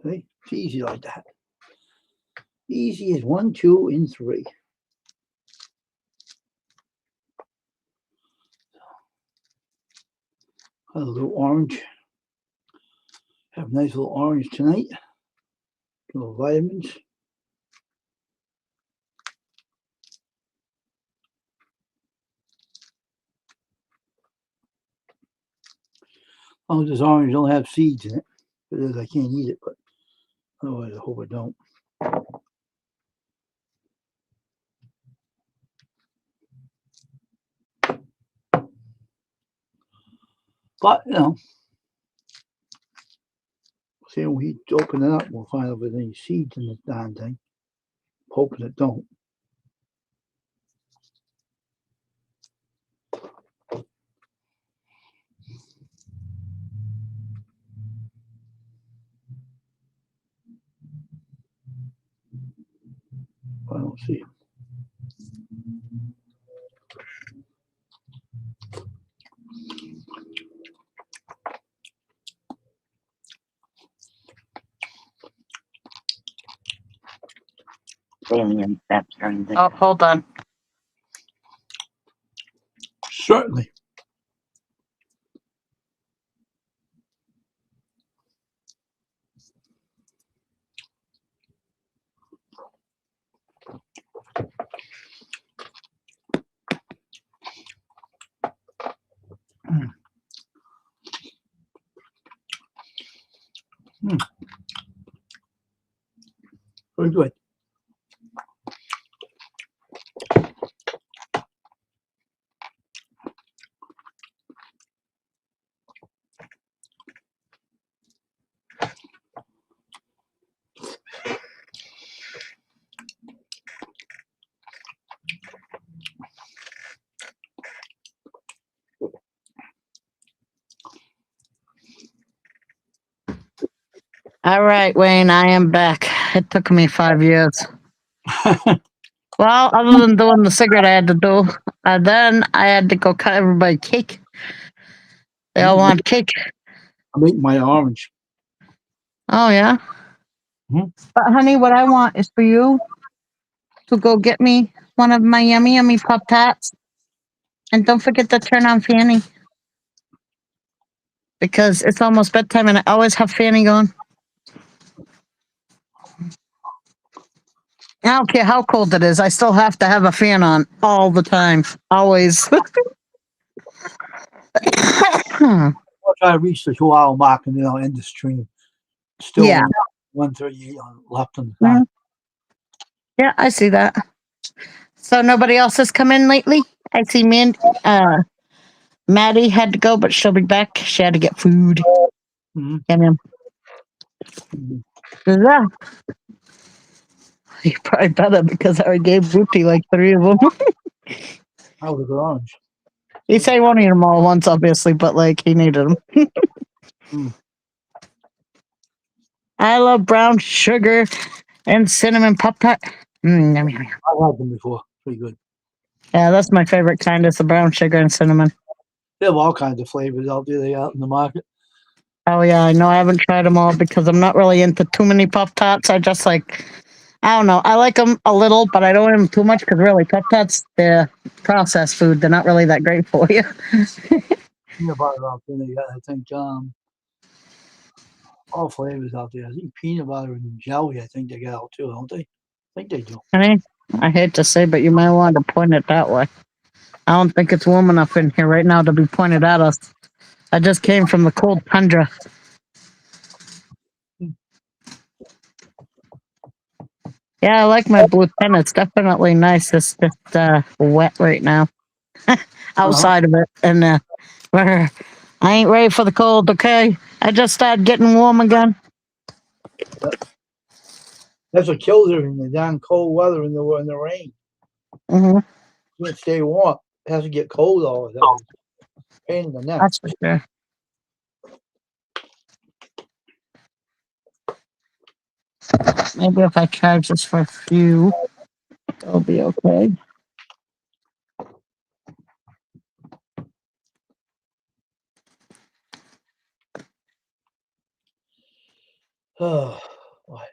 See, it's easy like that. Easy as 1, 2, and 3. A little orange. Have a nice little orange tonight. Little vitamins. As long as this orange don't have seeds in it. If it is, I can't eat it, but otherwise I hope it don't. But, you know, see, when we open it up, we'll find out if there's any seeds in this darn thing. Hoping it don't. I don't see it. Oh, hold on. Certainly. Very good. All right, Wayne, I am back. It took me 5 years. Well, other than doing the cigarette I had to do, then I had to go cut everybody cake. They all want cake. I'm eating my orange. Oh, yeah? Mhm. But, honey, what I want is for you to go get me one of my yummy, yummy Pop Tarts. And don't forget to turn on Fanny. Because it's almost bedtime and I always have Fanny going. I don't care how cold it is. I still have to have a fan on all the time. Always. I'll try to reach the 2-hour mark and then I'll end the stream. Still Yeah. 1:38 left on the time. Yeah, I see that. So nobody else has come in lately? I see Maddie had to go, but she'll be back. She had to get food. Mhm. Yeah, ma'am. Mhm. Yeah. You probably better because I gave Ruthie like 3 of them. That was a good orange. He said he won't eat them all at once, obviously, but like he needed them. Mm. I love brown sugar and cinnamon Pop Tart. Yum, yum, yum. I've had them before. Pretty good. Yeah, that's my favorite kind. Is the brown sugar and cinnamon. They have all kinds of flavors out there. They out in the market. Oh yeah, I know. I haven't tried them all because I'm not really into too many Pop Tarts. I just like, I don't know. I like them a little, but I don't eat them too much because really Pop Tarts, they're processed food. They're not really that great for you. Peanut butter out there. They got, I think, all flavors out there. I think peanut butter and jelly. I think they got out too, don't they? I think they do. I mean, I hate to say, but you might want to point it that way. I don't think it's warm enough in here right now to be pointed at us. I just came from the cold tundra. Yeah, I like my blue pen. It's definitely nice. It's just wet right now outside of it. And I ain't ready for the cold, okay? I just started getting warm again. That's what kills her in the damn cold weather in the rain. Hmm. You can't stay warm. It has to get cold all the time. Pain in the neck. That's for sure. Maybe if I charge this for a few, it'll be okay. Oh, boy.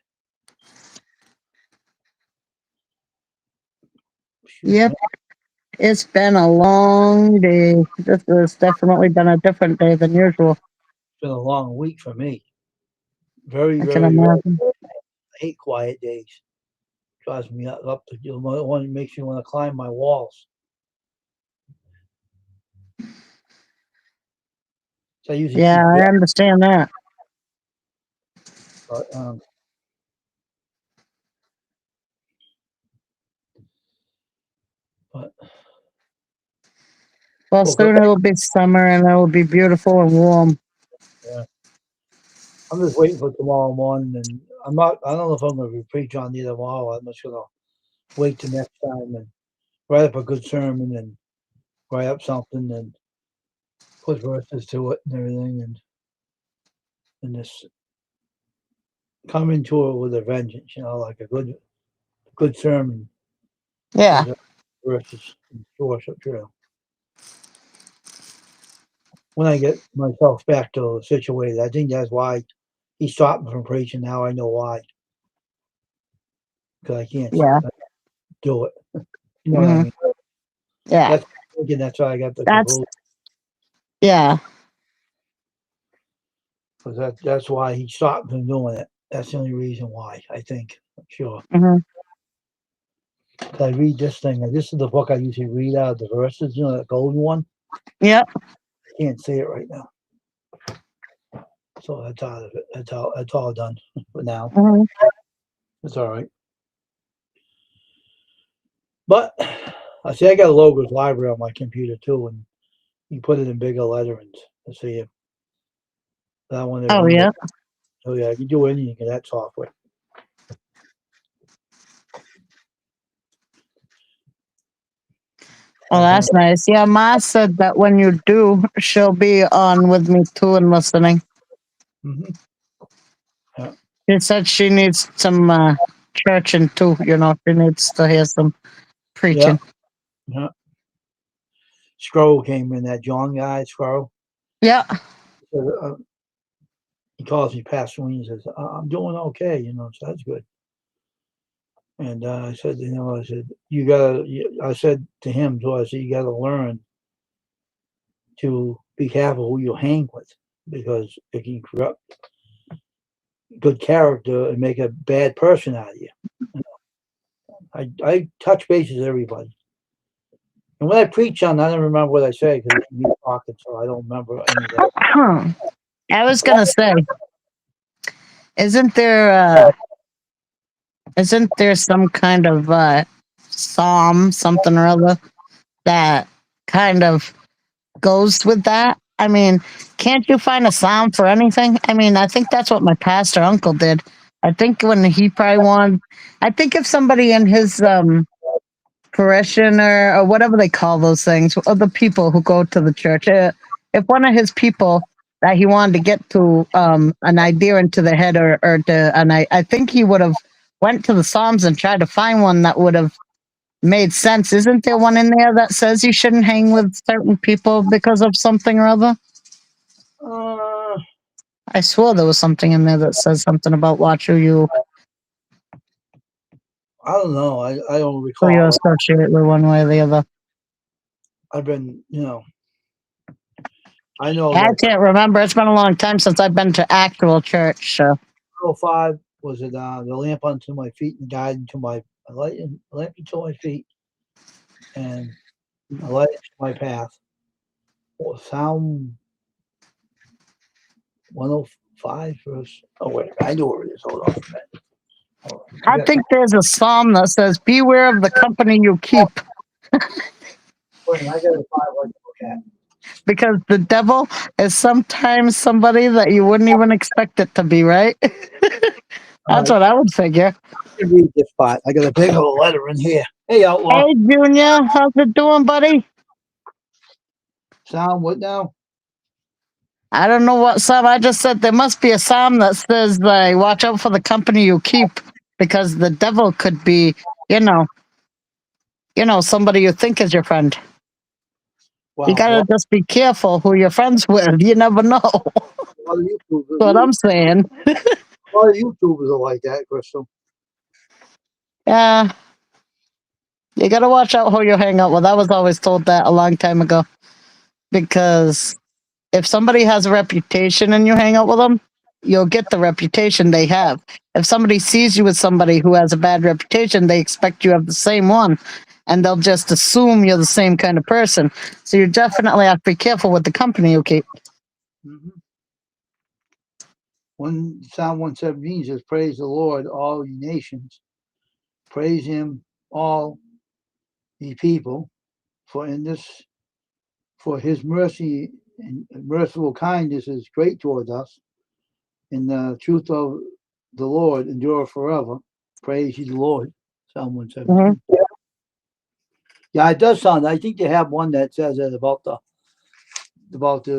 Yep. It's been a long day. This has definitely been a different day than usual. It's been a long week for me. Very, I can very, very. imagine. I hate quiet days. Drives me up to the one that makes me want to climb my walls. So I usually Yeah, keep I understand that. but, but Well, woke up. soon it'll be summer and it'll be beautiful and warm. Yeah. I'm just waiting for tomorrow morning, and I'm not. I don't know if I'm going to preach on either tomorrow. I'm just going to wait till next time and write up a good sermon and write up something and put verses to it and everything, and just come into it with a vengeance. You know, like a good sermon. Yeah. Verses and worship trail. When I get myself back to situated, I think that's why he stopped me from preaching. Now I know why. Because I can't Yeah. do it. You know what I Hmm. mean? Yeah. That's why I got the That's conclusion. yeah. Because that's why he stopped from doing it. That's the only reason why, I think. I'm sure. Hmm. 'Cause I read this thing. This is the book I usually read out of the verses, you know, that golden one. Yep. I can't say it right now. So that's out of it. That's all done for now. Hmm. It's all right. But I see I got a Logos library on my computer too, and you put it in bigger letterings to see if that one to Oh read yeah. it. So yeah, you can do anything in that software. Well, that's nice. Yeah, Ma said that when you do, she'll be on with me too and listening. Mm-hmm. She said she needs some churching too. You know, she needs to hear some preaching. Yeah. Scroll came in, that John guy, Scroll. Yeah. He calls me Pastor Wayne. He says, I'm doing okay, you know, so that's good. And I said, I said to him, so I said, you got to learn to be careful who you hang with because it can corrupt good character and make a bad person out of you. I touch bases with everybody. And when I preach on, I don't remember what I say because it's me talking, so I don't remember any of that. I was gonna say, isn't there some kind of psalm, something or other, that kind of goes with that? I mean, can't you find a psalm for anything? I mean, I think that's what my pastor uncle did. I think when he probably wanted, I think if somebody in his parishioner or whatever they call those things, or the people who go to the church, if one of his people that he wanted to get to an idea into the head or to, and I think he would have went to the Psalms and tried to find one that would have made sense. Isn't there one in there that says you shouldn't hang with certain people because of something or other? Uh, I swore there was something in there that says something about watch who I don't know. I don't you recall. associate with one way or the other. I've been, I know I that can't remember. It's been a long time since I've been to actual church. So 5 was it the lamp unto my feet and guide into my lamp unto my feet and A light into my path. Well, Psalm 105 verse. Oh wait, I know where it is. Hold on a minute. Hold on. I think there's a psalm that says, "Beware of the company you keep," Wait, I gotta find what to look at. because the devil is sometimes somebody that you wouldn't even expect it to be, right? That's what I would figure. I can read this part. I got a big old letter in here. Hey, outlaw. Hey, Junior, how's it doing, buddy? Psalm what now? I don't know what psalm. I just said there must be a psalm that says, "Watch out for the company you keep," because the devil could be, you know, somebody you think is your friend. Wow. You gotta just be careful who you're friends with. You never know. A lot of YouTubers, That's what I'm saying. a lot of YouTubers are like that, Crystal. Yeah. You gotta watch out who you hang out with. I was always told that a long time ago. Because if somebody has a reputation and you hang out with them, you'll get the reputation they have. If somebody sees you with somebody who has a bad reputation, they expect you have the same one. And they'll just assume you're the same kind of person. So you definitely have to be careful with the company you keep. Psalm 117 says, "Praise the Lord, all ye nations. Praise him, all ye people, for his mercy and merciful kindness is great toward us. And the truth of the Lord endure forever. Praise ye the Lord." Psalm 117. Yeah, it does sound. I think they have one that says that about the.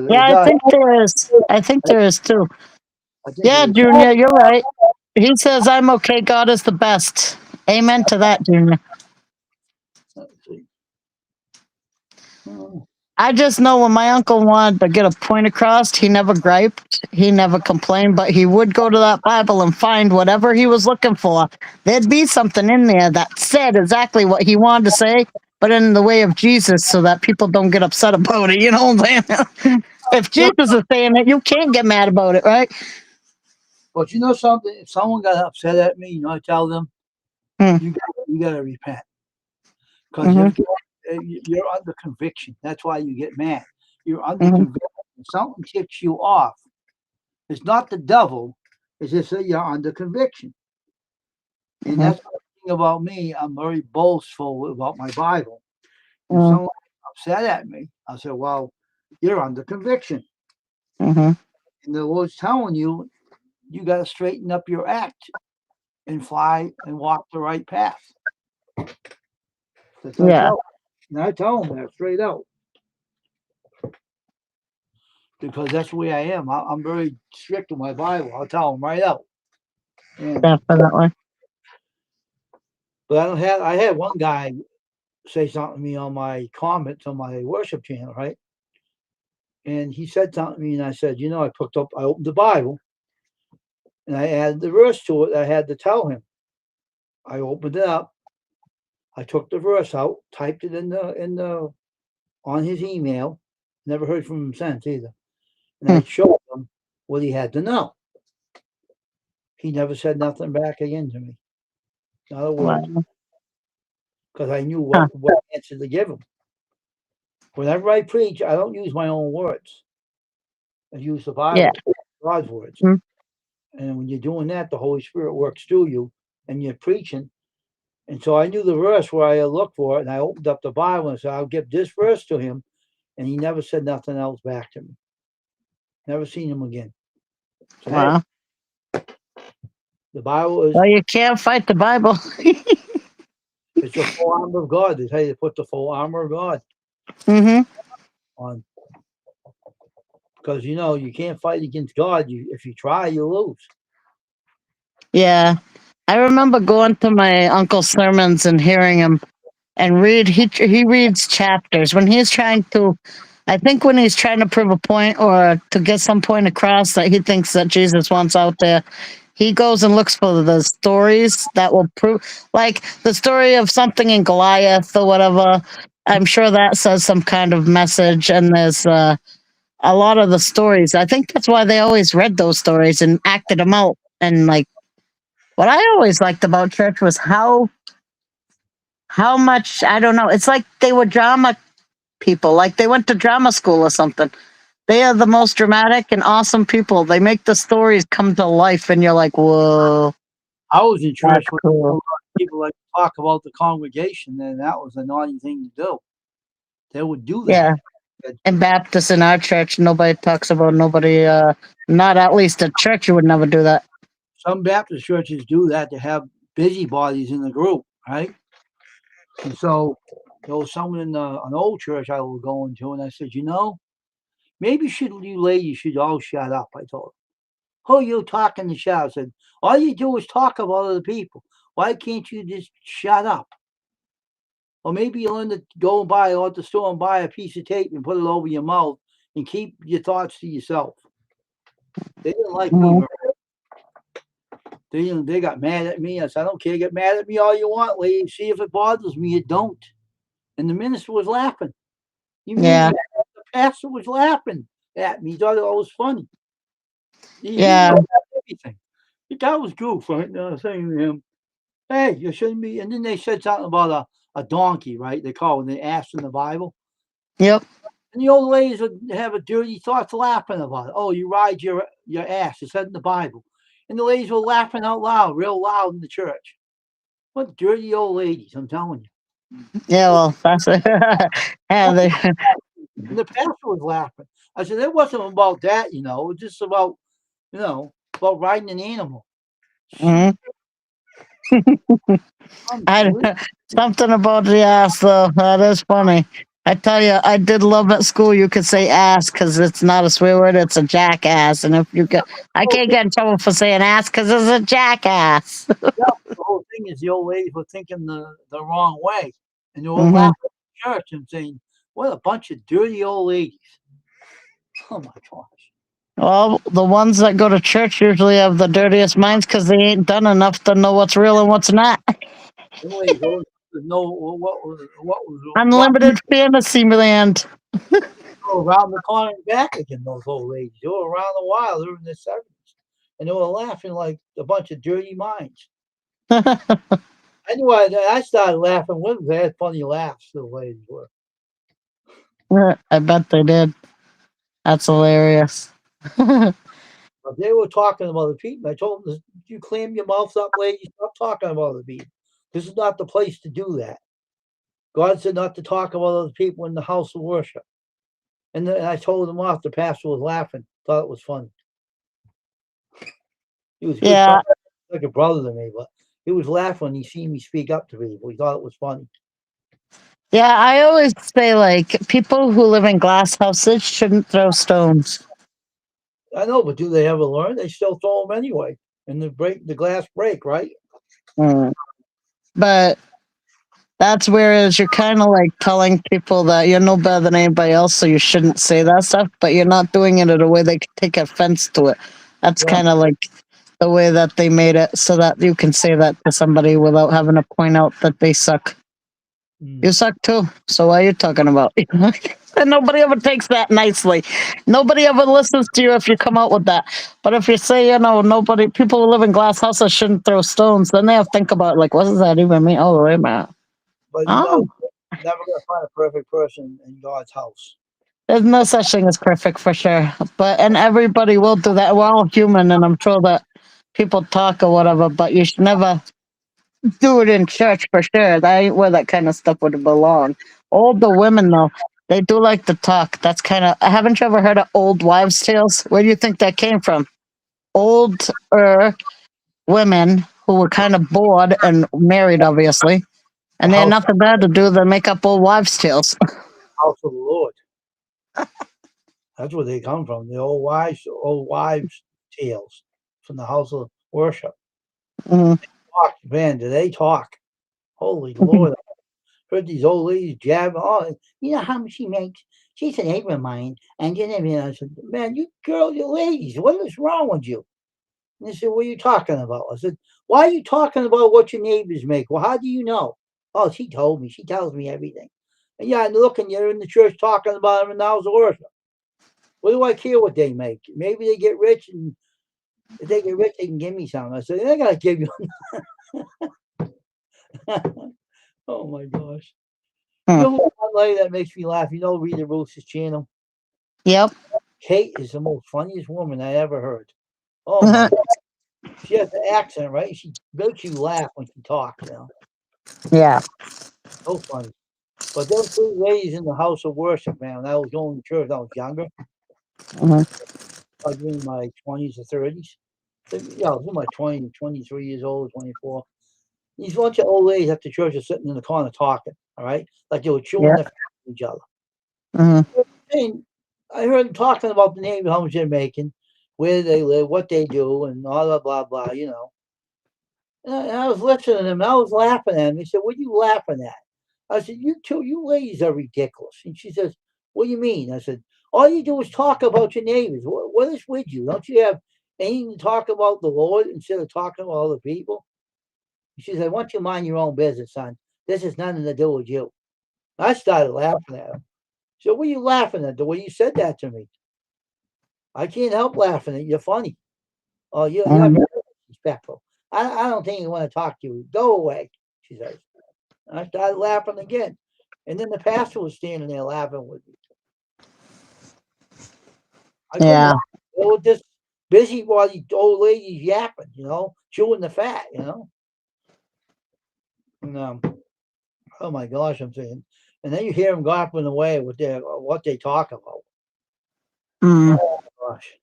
Yeah, I think there is. I think there is too. Yeah, it is. Junior, you're right. He says, "I'm okay. God is the best." Amen to that, Junior. Let's see. Oh, I just know when my uncle wanted to get a point across, he never griped, he never complained, but he would go to that Bible and find whatever he was looking for. There'd be something in there that said exactly what he wanted to say, but in the way of Jesus, so that people don't get upset about it. You know what I'm saying? If Jesus is saying it, you can't get mad about it, right? but you know something? If someone got upset at me, I tell them, Hmm. you gotta repent, because Mhm. you're under conviction. That's why you get mad. You're under Mhm. conviction. If something ticks you off, it's not the devil. It's just that you're under conviction. And Mhm. that's the thing about me. I'm very boastful about my Bible. If Mhm. someone upset at me, I say, "Well, you're under conviction." Mhm. And the Lord's telling you, you got to straighten up your act and fly and walk the right path. That's what I Yeah. tell them. And I tell them that straight out, because that's the way I am. I'm very strict with my Bible. I'll tell them right out. And, Definitely. but I had one guy say something to me on my comments on my worship channel, right? And he said something to me, and I said, I opened the Bible, and I added the verse to it. I had to tell him. I opened it up. I took the verse out, typed it in the on his email. Never heard from him since either. And I showed him what he had to know. He never said nothing back again to me. Not a word. Wow. Because I knew what answer to give him. Whenever I preach, I don't use my own words. I use the Bible, God's words. Mhm. And when you're doing that, the Holy Spirit works through you and you're preaching. And so I knew the verse where I looked for it, and I opened up the Bible and said, "I'll give this verse to him." And he never said nothing else back to me. Never seen him again. So, Wow. the Bible is Well, you can't fight the Bible. it's the full armor of God. They tell you to put the full armor of God Mm-hmm. on, because you can't fight against God. If you try, you lose. Yeah. I remember going to my uncle's sermons and hearing him and read. He reads chapters when he's trying to. I think when he's trying to prove a point or to get some point across that he thinks that Jesus wants out there, he goes and looks for the stories that will prove, like the story of something in Goliath or whatever. I'm sure that says some kind of message, and there's a lot of the stories. I think that's why they always read those stories and acted them out. And like what I always liked about church was how much, I don't know, it's like they were drama people, like they went to drama school or something. They are the most dramatic and awesome people. They make the stories come to life, and you're like, whoa, I was in church that's when a cool. lot of people like to talk about the congregation, and that was a naughty thing to do. They would do that. Yeah. And Baptists in our church, nobody talks about nobody, not at least at church, you would never do that. Some Baptist churches do that to have busybodies in the group, right? And so there was someone in an old church I was going to, and I said, maybe you ladies should all shut up. I told her. Who you talking to shut up? I said, all you do is talk about other people. Why can't you just shut up? Or maybe you learn to go and buy out the store and buy a piece of tape and put it over your mouth and keep your thoughts to yourself. They didn't like me. Mhm. They got mad at me. I said, I don't care. Get mad at me all you want, lady. See if it bothers me. It don't. And the minister was laughing. You mean Yeah. the pastor was laughing at me? He thought it was funny. He Yeah. laughed at everything. The guy was goof, right? Saying to him, hey, you shouldn't be. And then they said something about a donkey, right? They call it an ass in the Bible. Yep. And the old ladies would have a dirty thoughts laughing about it. Oh, you ride your ass. It said in the Bible. And the ladies were laughing out loud, real loud in the church. What dirty old ladies, I'm telling you. Yeah, well, that's it. Yeah, they, And the pastor was laughing. I said, it wasn't about that, it was just about, about riding an animal. mhm. Unbelievable. Something about the ass, though. That is funny. I tell you, I did love at school. You could say ass because it's not a swear word; it's a jackass. And if you get, I can't get in trouble for saying ass because it's a jackass. Yeah, the whole thing is the old ladies were thinking the wrong way. And they were Mhm. laughing at church and saying, what a bunch of dirty old ladies. Oh my gosh. Well, the ones that go to church usually have the dirtiest minds because they ain't done enough to know what's real and what's not. Anyways, those know what Unlimited fantasy land. around the corner and back again, those old ladies. They were around a while, they were in their 70s. And they were laughing like a bunch of dirty minds. Anyway, I started laughing with them. They had funny laughs, the ladies were. I bet they did. That's hilarious. But they were talking about the people. I told them, you clam your mouth up, lady. Stop talking about other people. This is not the place to do that. God said not to talk about other people in the house of worship. And then I told them off. The pastor was laughing, thought it was funny. He was good, Yeah, like a brother to me, but he was laughing when he seen me speak up to people. He thought it was funny. yeah. I always say like people who live in glass houses shouldn't throw stones. I know, but do they ever learn? They still throw them anyway, and the glass break, right? Mm. But that's whereas you're kind of like telling people that you're no better than anybody else, so you shouldn't say that stuff. But you're not doing it in a way they can take offense to it. That's Yeah. kind of like the way that they made it, so that you can say that to somebody without having to point out that they suck. Mm. You suck too. So what are you talking about? And nobody ever takes that nicely. Nobody ever listens to you if you come out with that. But if you say, people who live in glass houses shouldn't throw stones, then they have to think about like, what does that even mean? Oh, wait a minute. But Oh, never gonna find a perfect person in God's house. there's no such thing as perfect for sure. And everybody will do that. We're all human, and I'm sure that people talk or whatever, but you should never do it in church for sure. That ain't where that kind of stuff would belong. Older women though, they do like to talk. That's kind of. Haven't you ever heard of old wives' tales? Where do you think that came from? Older women who were kind of bored and married, obviously, The and they had house, nothing better to do than make up old wives' tales. house of the Lord. That's where they come from. The old wives' tales from the house of worship. Mhm. Talk, man, do they talk? Holy Lord! Heard these old ladies jabbing. Oh, you know how much she makes? She's a neighbor of mine. And I said, man, you ladies, what is wrong with you? And they said, what are you talking about? I said, why are you talking about what your neighbors make? Well, how do you know? Oh, she told me. She tells me everything. And yeah, and look, and you're in the church talking about them in the house of worship. What do I care what they make? Maybe they get rich, and if they get rich, they can give me something. I said, they gotta give you. Oh my gosh. You know who one lady that makes me laugh? You know Rita Roos's channel? Yep. Kate is the most funniest woman I ever heard. Oh my God. She has the accent, right? She makes you laugh when she talks, you know. Yeah. So funny. But those two ladies in the house of worship, man, when I was going to church when I was younger, Mhm. like in my 20s or 30s. Yeah, I was in my 20s, 23 years old, 24. These bunch of old ladies at the church are sitting in the corner talking, all right? Like they were chewing Yeah. their fat at each other. Mhm. And I heard them talking about the neighborhood homes they're making, where they live, what they do, and all that blah blah, you know. And I was listening to them, and I was laughing at them. They said, "What are you laughing at?" I said, you ladies are ridiculous." And she says, "What do you mean?" I said, "All you do is talk about your neighbors. What is with you? Don't you have anything to talk about the Lord instead of talking about other people?" She said, "Why don't you mind your own business, son? This has nothing to do with you." I started laughing at her. So, what are you laughing at? The way you said that to me. I can't help laughing at you. You're funny. Oh, you're Mhm. very disrespectful. I don't think I want to talk to you. Go away, she says. And I started laughing again. And then the pastor was standing there laughing with me. I couldn't Yeah. help it. They were just busy while these old ladies yapping, you know, chewing the fat, you know. And, oh my gosh, I'm saying. And then you hear them gossiping away with what they talk about. Mm. Oh gosh.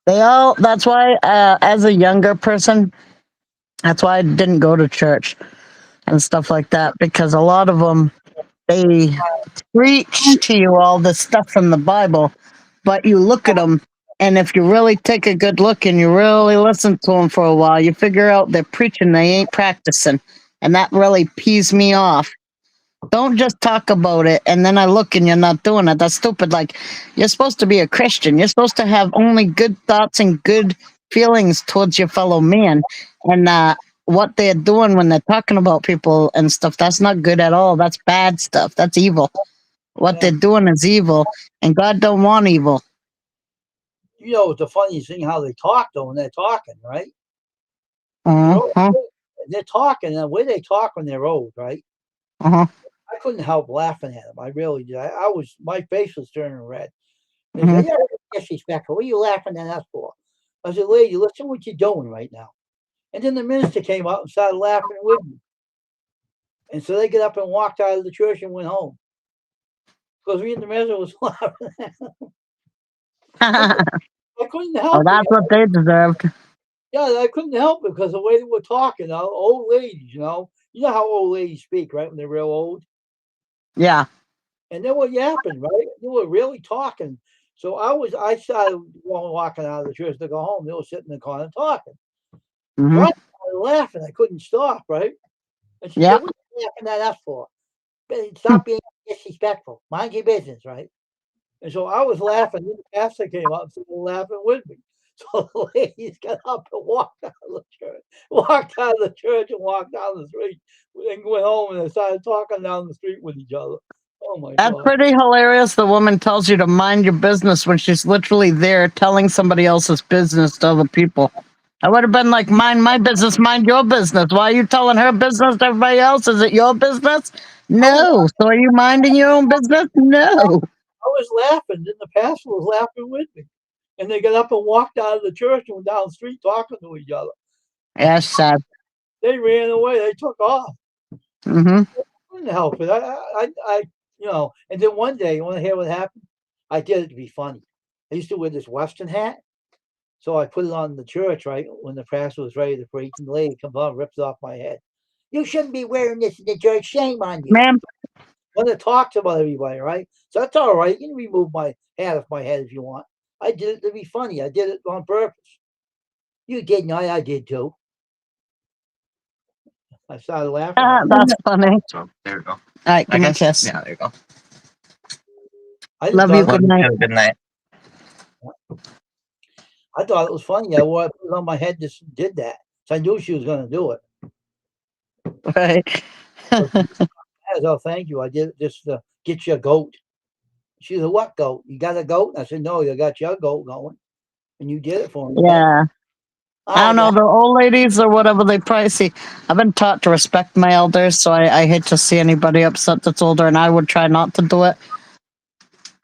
That's why, as a younger person, that's why I didn't go to church and stuff like that, because a lot of them, they preach to you all this stuff from the Bible, but you look at them, and if you really take a good look and you really listen to them for a while, you figure out they're preaching, they ain't practicing. And that really pees me off. Don't just talk about it and then I look and you're not doing it. That's stupid. Like, you're supposed to be a Christian. You're supposed to have only good thoughts and good feelings towards your fellow man. And what they're doing when they're talking about people and stuff, that's not good at all. That's bad stuff. That's evil. What Yeah. they're doing is evil, and God don't want evil. You know, it's the funniest thing how they talk though when they're talking, right? They're old. Uh-huh. They're talking, and the way they talk when they're old, right? Uh-huh. I couldn't help laughing at them. I really did. I was, my face was turning red. They Uh-huh. said, "Yeah, disrespectful. What are you laughing at us for?" I said, "Lady, listen what you're doing right now." And then the minister came out and started laughing with me. And so they get up and walked out of the church and went home because me and the minister was laughing. Oh, I couldn't help it. that's what they deserved. Yeah, I couldn't help it because the way they were talking, old ladies, you know how old ladies speak, right? When they're real old, Yeah. and they were yapping, right? They were really talking. So I started walking out of the church to go home. They were sitting in the corner talking. So Hmm. I started laughing. I couldn't stop, right? And she said, Yeah. "What are you laughing at us for? Stop being disrespectful. Mind your business, right?" And so I was laughing. Then the pastor came up and started laughing with me. So the ladies got up and walked out of the church, and walked down the street and went home and they started talking down the street with each other. Oh my That's God. pretty hilarious. The woman tells you to mind your business when she's literally there telling somebody else's business to other people. I would have been like, mind my business, mind your business. Why are you telling her business to everybody else? Is it your business? I was, No. So are you minding your own business? No. I was laughing. Then the pastor was laughing with me. And they got up and walked out of the church and went down the street talking to each other. That's sad. They ran away. They took off. Mm-hmm. I couldn't help it. And then one day, you want to hear what happened? I did it to be funny. I used to wear this Western hat. So I put it on the church, right? When the pastor was ready to preach, and the lady comes on and rips it off my head. "You shouldn't be wearing this in the church. Shame on you." Ma'am. When it talks about everybody, right? So that's all right. You can remove my hat off my head if you want. I did it to be funny. I did it on purpose. You didn't. I did too. I started laughing at it. That's funny. So there we go. All right, I give me a guess. kiss. Yeah, there you go. I just Love you. thought Good night. Have a good night. I thought it was funny. I put it on my head. Just did that. So I knew she was going to do it. Right. Oh, thank you. I did it just to get you a goat. She said, "What goat? You got a goat?" I said, "No, you got your goat going, and you did it for me." Yeah. I don't know, the old ladies or whatever, they probably see. I've been taught to respect my elders, so I hate to see anybody upset that's older, and I would try not to do it.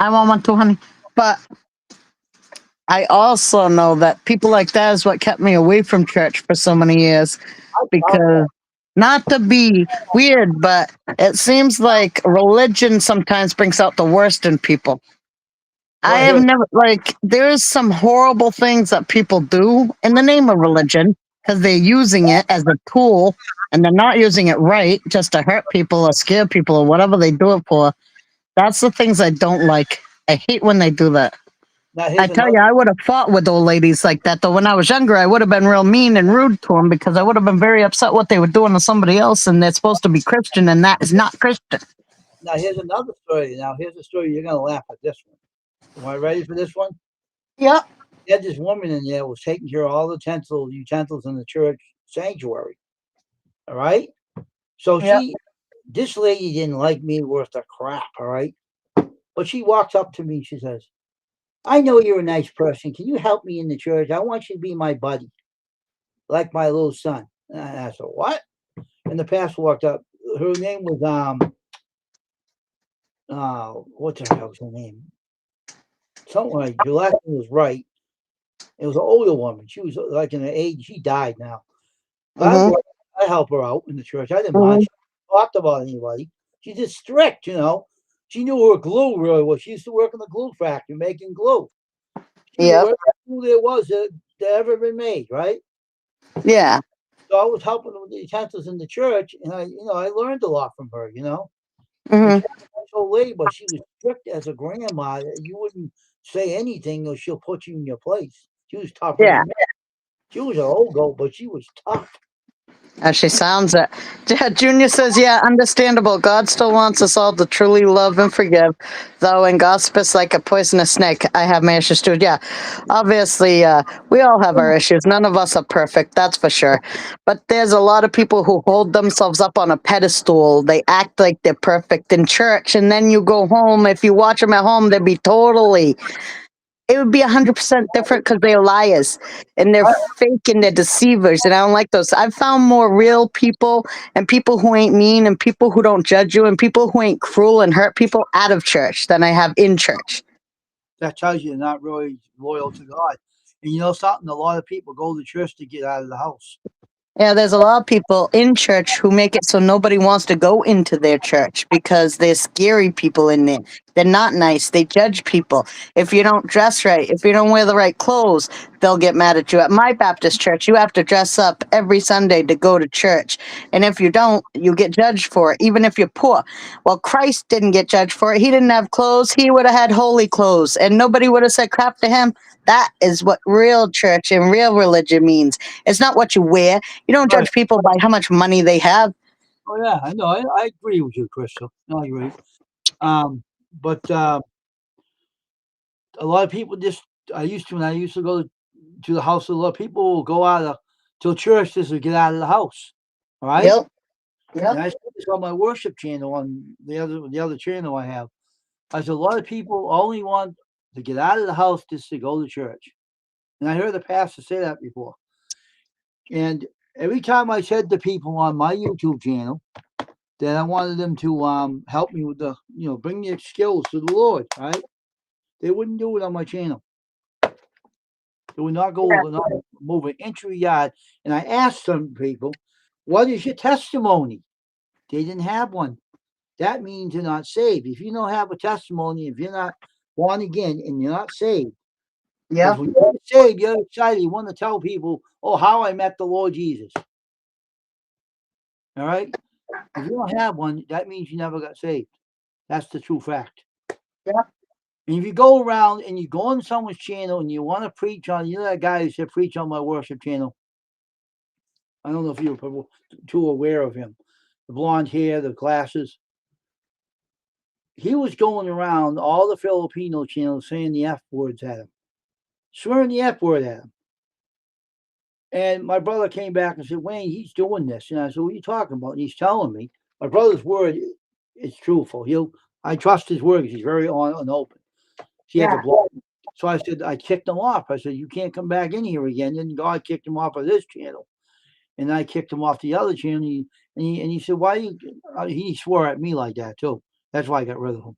I want one too, honey. But I also know that people like that is what kept me away from church for so many years. Because, not to be weird, but it seems like religion sometimes brings out the worst in people. I have never, like, there's some horrible things that people do in the name of religion because they're using it as a tool and they're not using it right just to hurt people or scare people or whatever they do it for. That's the things I don't like. I hate when they do that. Now, I tell you, I would have fought with old ladies like that, though. When I was younger, I would have been real mean and rude to them because I would have been very upset what they were doing to somebody else, and they're supposed to be Christian, and that is not Christian. Now, here's another story. Now, here's a story. You're going to laugh at this one. Am I ready for this one? Yep. They had this woman in there was taking care of all the utensils in the church sanctuary. All right. So Yep. this lady didn't like me worth a crap. All right. But she walks up to me and she says, I know you're a nice person. Can you help me in the church? I want you to be my buddy, like my little son. And I said, what? And the pastor walked up. Her name was, what the hell's her name? Something like, your last name was right. It was an older woman. She was like in her age. She died now. But I help her out in the church. I didn't mind. She talked about anybody. She's just strict, you know. She knew her glue really well. She used to work in the glue factory making glue. Yeah. Who there was that ever been made, right? Yeah. So I was helping her with the utensils in the church, and I learned a lot from her, you know. Mm-hmm. She was old lady, but she was strict as a grandma. You wouldn't say anything, or she'll put you in your place. She was tougher. Yeah. She was an old goat, but she was tough. As she sounds it. Junior says, yeah, understandable. God still wants us all to truly love and forgive. Though in gossip is like a poisonous snake. I have my issues too. Yeah, obviously, we all have our issues. None of us are perfect, that's for sure. But there's a lot of people who hold themselves up on a pedestal. They act like they're perfect in church. And then you go home. If you watch them at home, they'd be it would be 100% different because they're liars and they're fake and they're deceivers. And I don't like those. I've found more real people and people who ain't mean and people who don't judge you and people who ain't cruel and hurt people out of church than I have in church. That tells you they're not really loyal to God. And you know something? A lot of people go to church to get out of the house. Yeah, there's a lot of people in church who make it so nobody wants to go into their church because they're scary people in there. They're not nice. They judge people. If you don't dress right, if you don't wear the right clothes, they'll get mad at you. At my Baptist church, you have to dress up every Sunday to go to church. And if you don't, you get judged for it, even if you're poor. Well, Christ didn't get judged for it. He didn't have clothes. He would have had holy clothes, and nobody would have said crap to him. That is what real church and real religion means. It's not what you wear. You don't judge people by how much money they have. Oh yeah, I know. I agree with you, Crystal. No, I agree. But a lot of people when I used to go to the house, a lot of people will go out to church just to get out of the house. All right. Yep. And I said this on my worship channel on the other channel I have. I said a lot of people only want to get out of the house just to go to church. And I heard the pastor say that before. And every time I said to people on my YouTube channel that I wanted them to help me with bring their skills to the Lord, right? They wouldn't do it on my channel. They would not not move an inch of a yard. And I asked some people, what is your testimony? They didn't have one. That means you're not saved. If you don't have a testimony, if you're not born again and you're not saved, Yeah. when you're saved, you're excited. You want to tell people, oh, how I met the Lord Jesus. All right? If you don't have one, that means you never got saved. That's the true fact. Yeah. And if you go around and you go on someone's channel and you want to preach on, that guy who said preach on my worship channel. I don't know if you're too aware of him. The blonde hair, the glasses. He was going around all the Filipino channels saying the F words at him. Swearing the F word at him. And my brother came back and said, Wayne, he's doing this. And I said, what are you talking about? And he's telling me. My brother's word is truthful. I trust his word because he's very on and open. He has a blog. So I said, I kicked him off. I said, you can't come back in here again. And God kicked him off of this channel. And I kicked him off the other channel. And he said, why you, he swore at me like that too. That's why I got rid of him.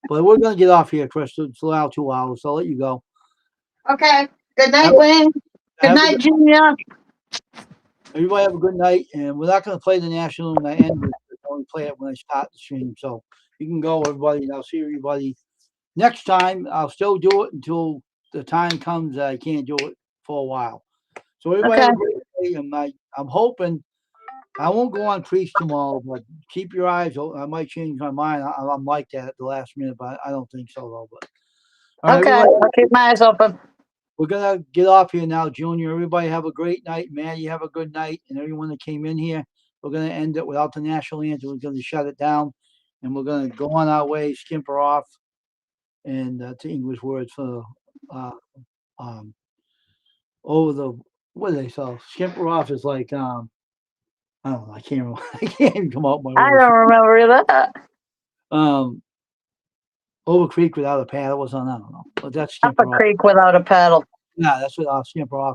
But we're going to get off here, Crystal. It's now 2 hours. So I'll let you go. Okay. Good night, Have- Wayne. Good have a night, Junior. Everybody have a good night. And we're not going to play the National in the end. We're going to play it when I start the stream. So you can go, everybody. And I'll see everybody next time. I'll still do it until the time comes that I can't do it for a while. So everybody have a great day. And I'm hoping I won't go on Priest tomorrow, but keep your eyes open. I might change my mind. I'm like that at the last minute, but I don't think so though. But all right, Okay. everybody, I'll keep my eyes open. we're gonna get off here now, Junior. Everybody have a great night. Maddie, have a good night. And everyone that came in here, we're gonna end it without the national anthem. We're gonna shut it down and we're gonna go on our way, skimper off. And to English words for over the what do they say? Skimper off is like I don't know, I can't remember. I can't even come out with my I words. don't remember that. Over creek without a paddle was on, I don't know. But that's Up a skimper off. creek without a paddle. Yeah, that's what skimper off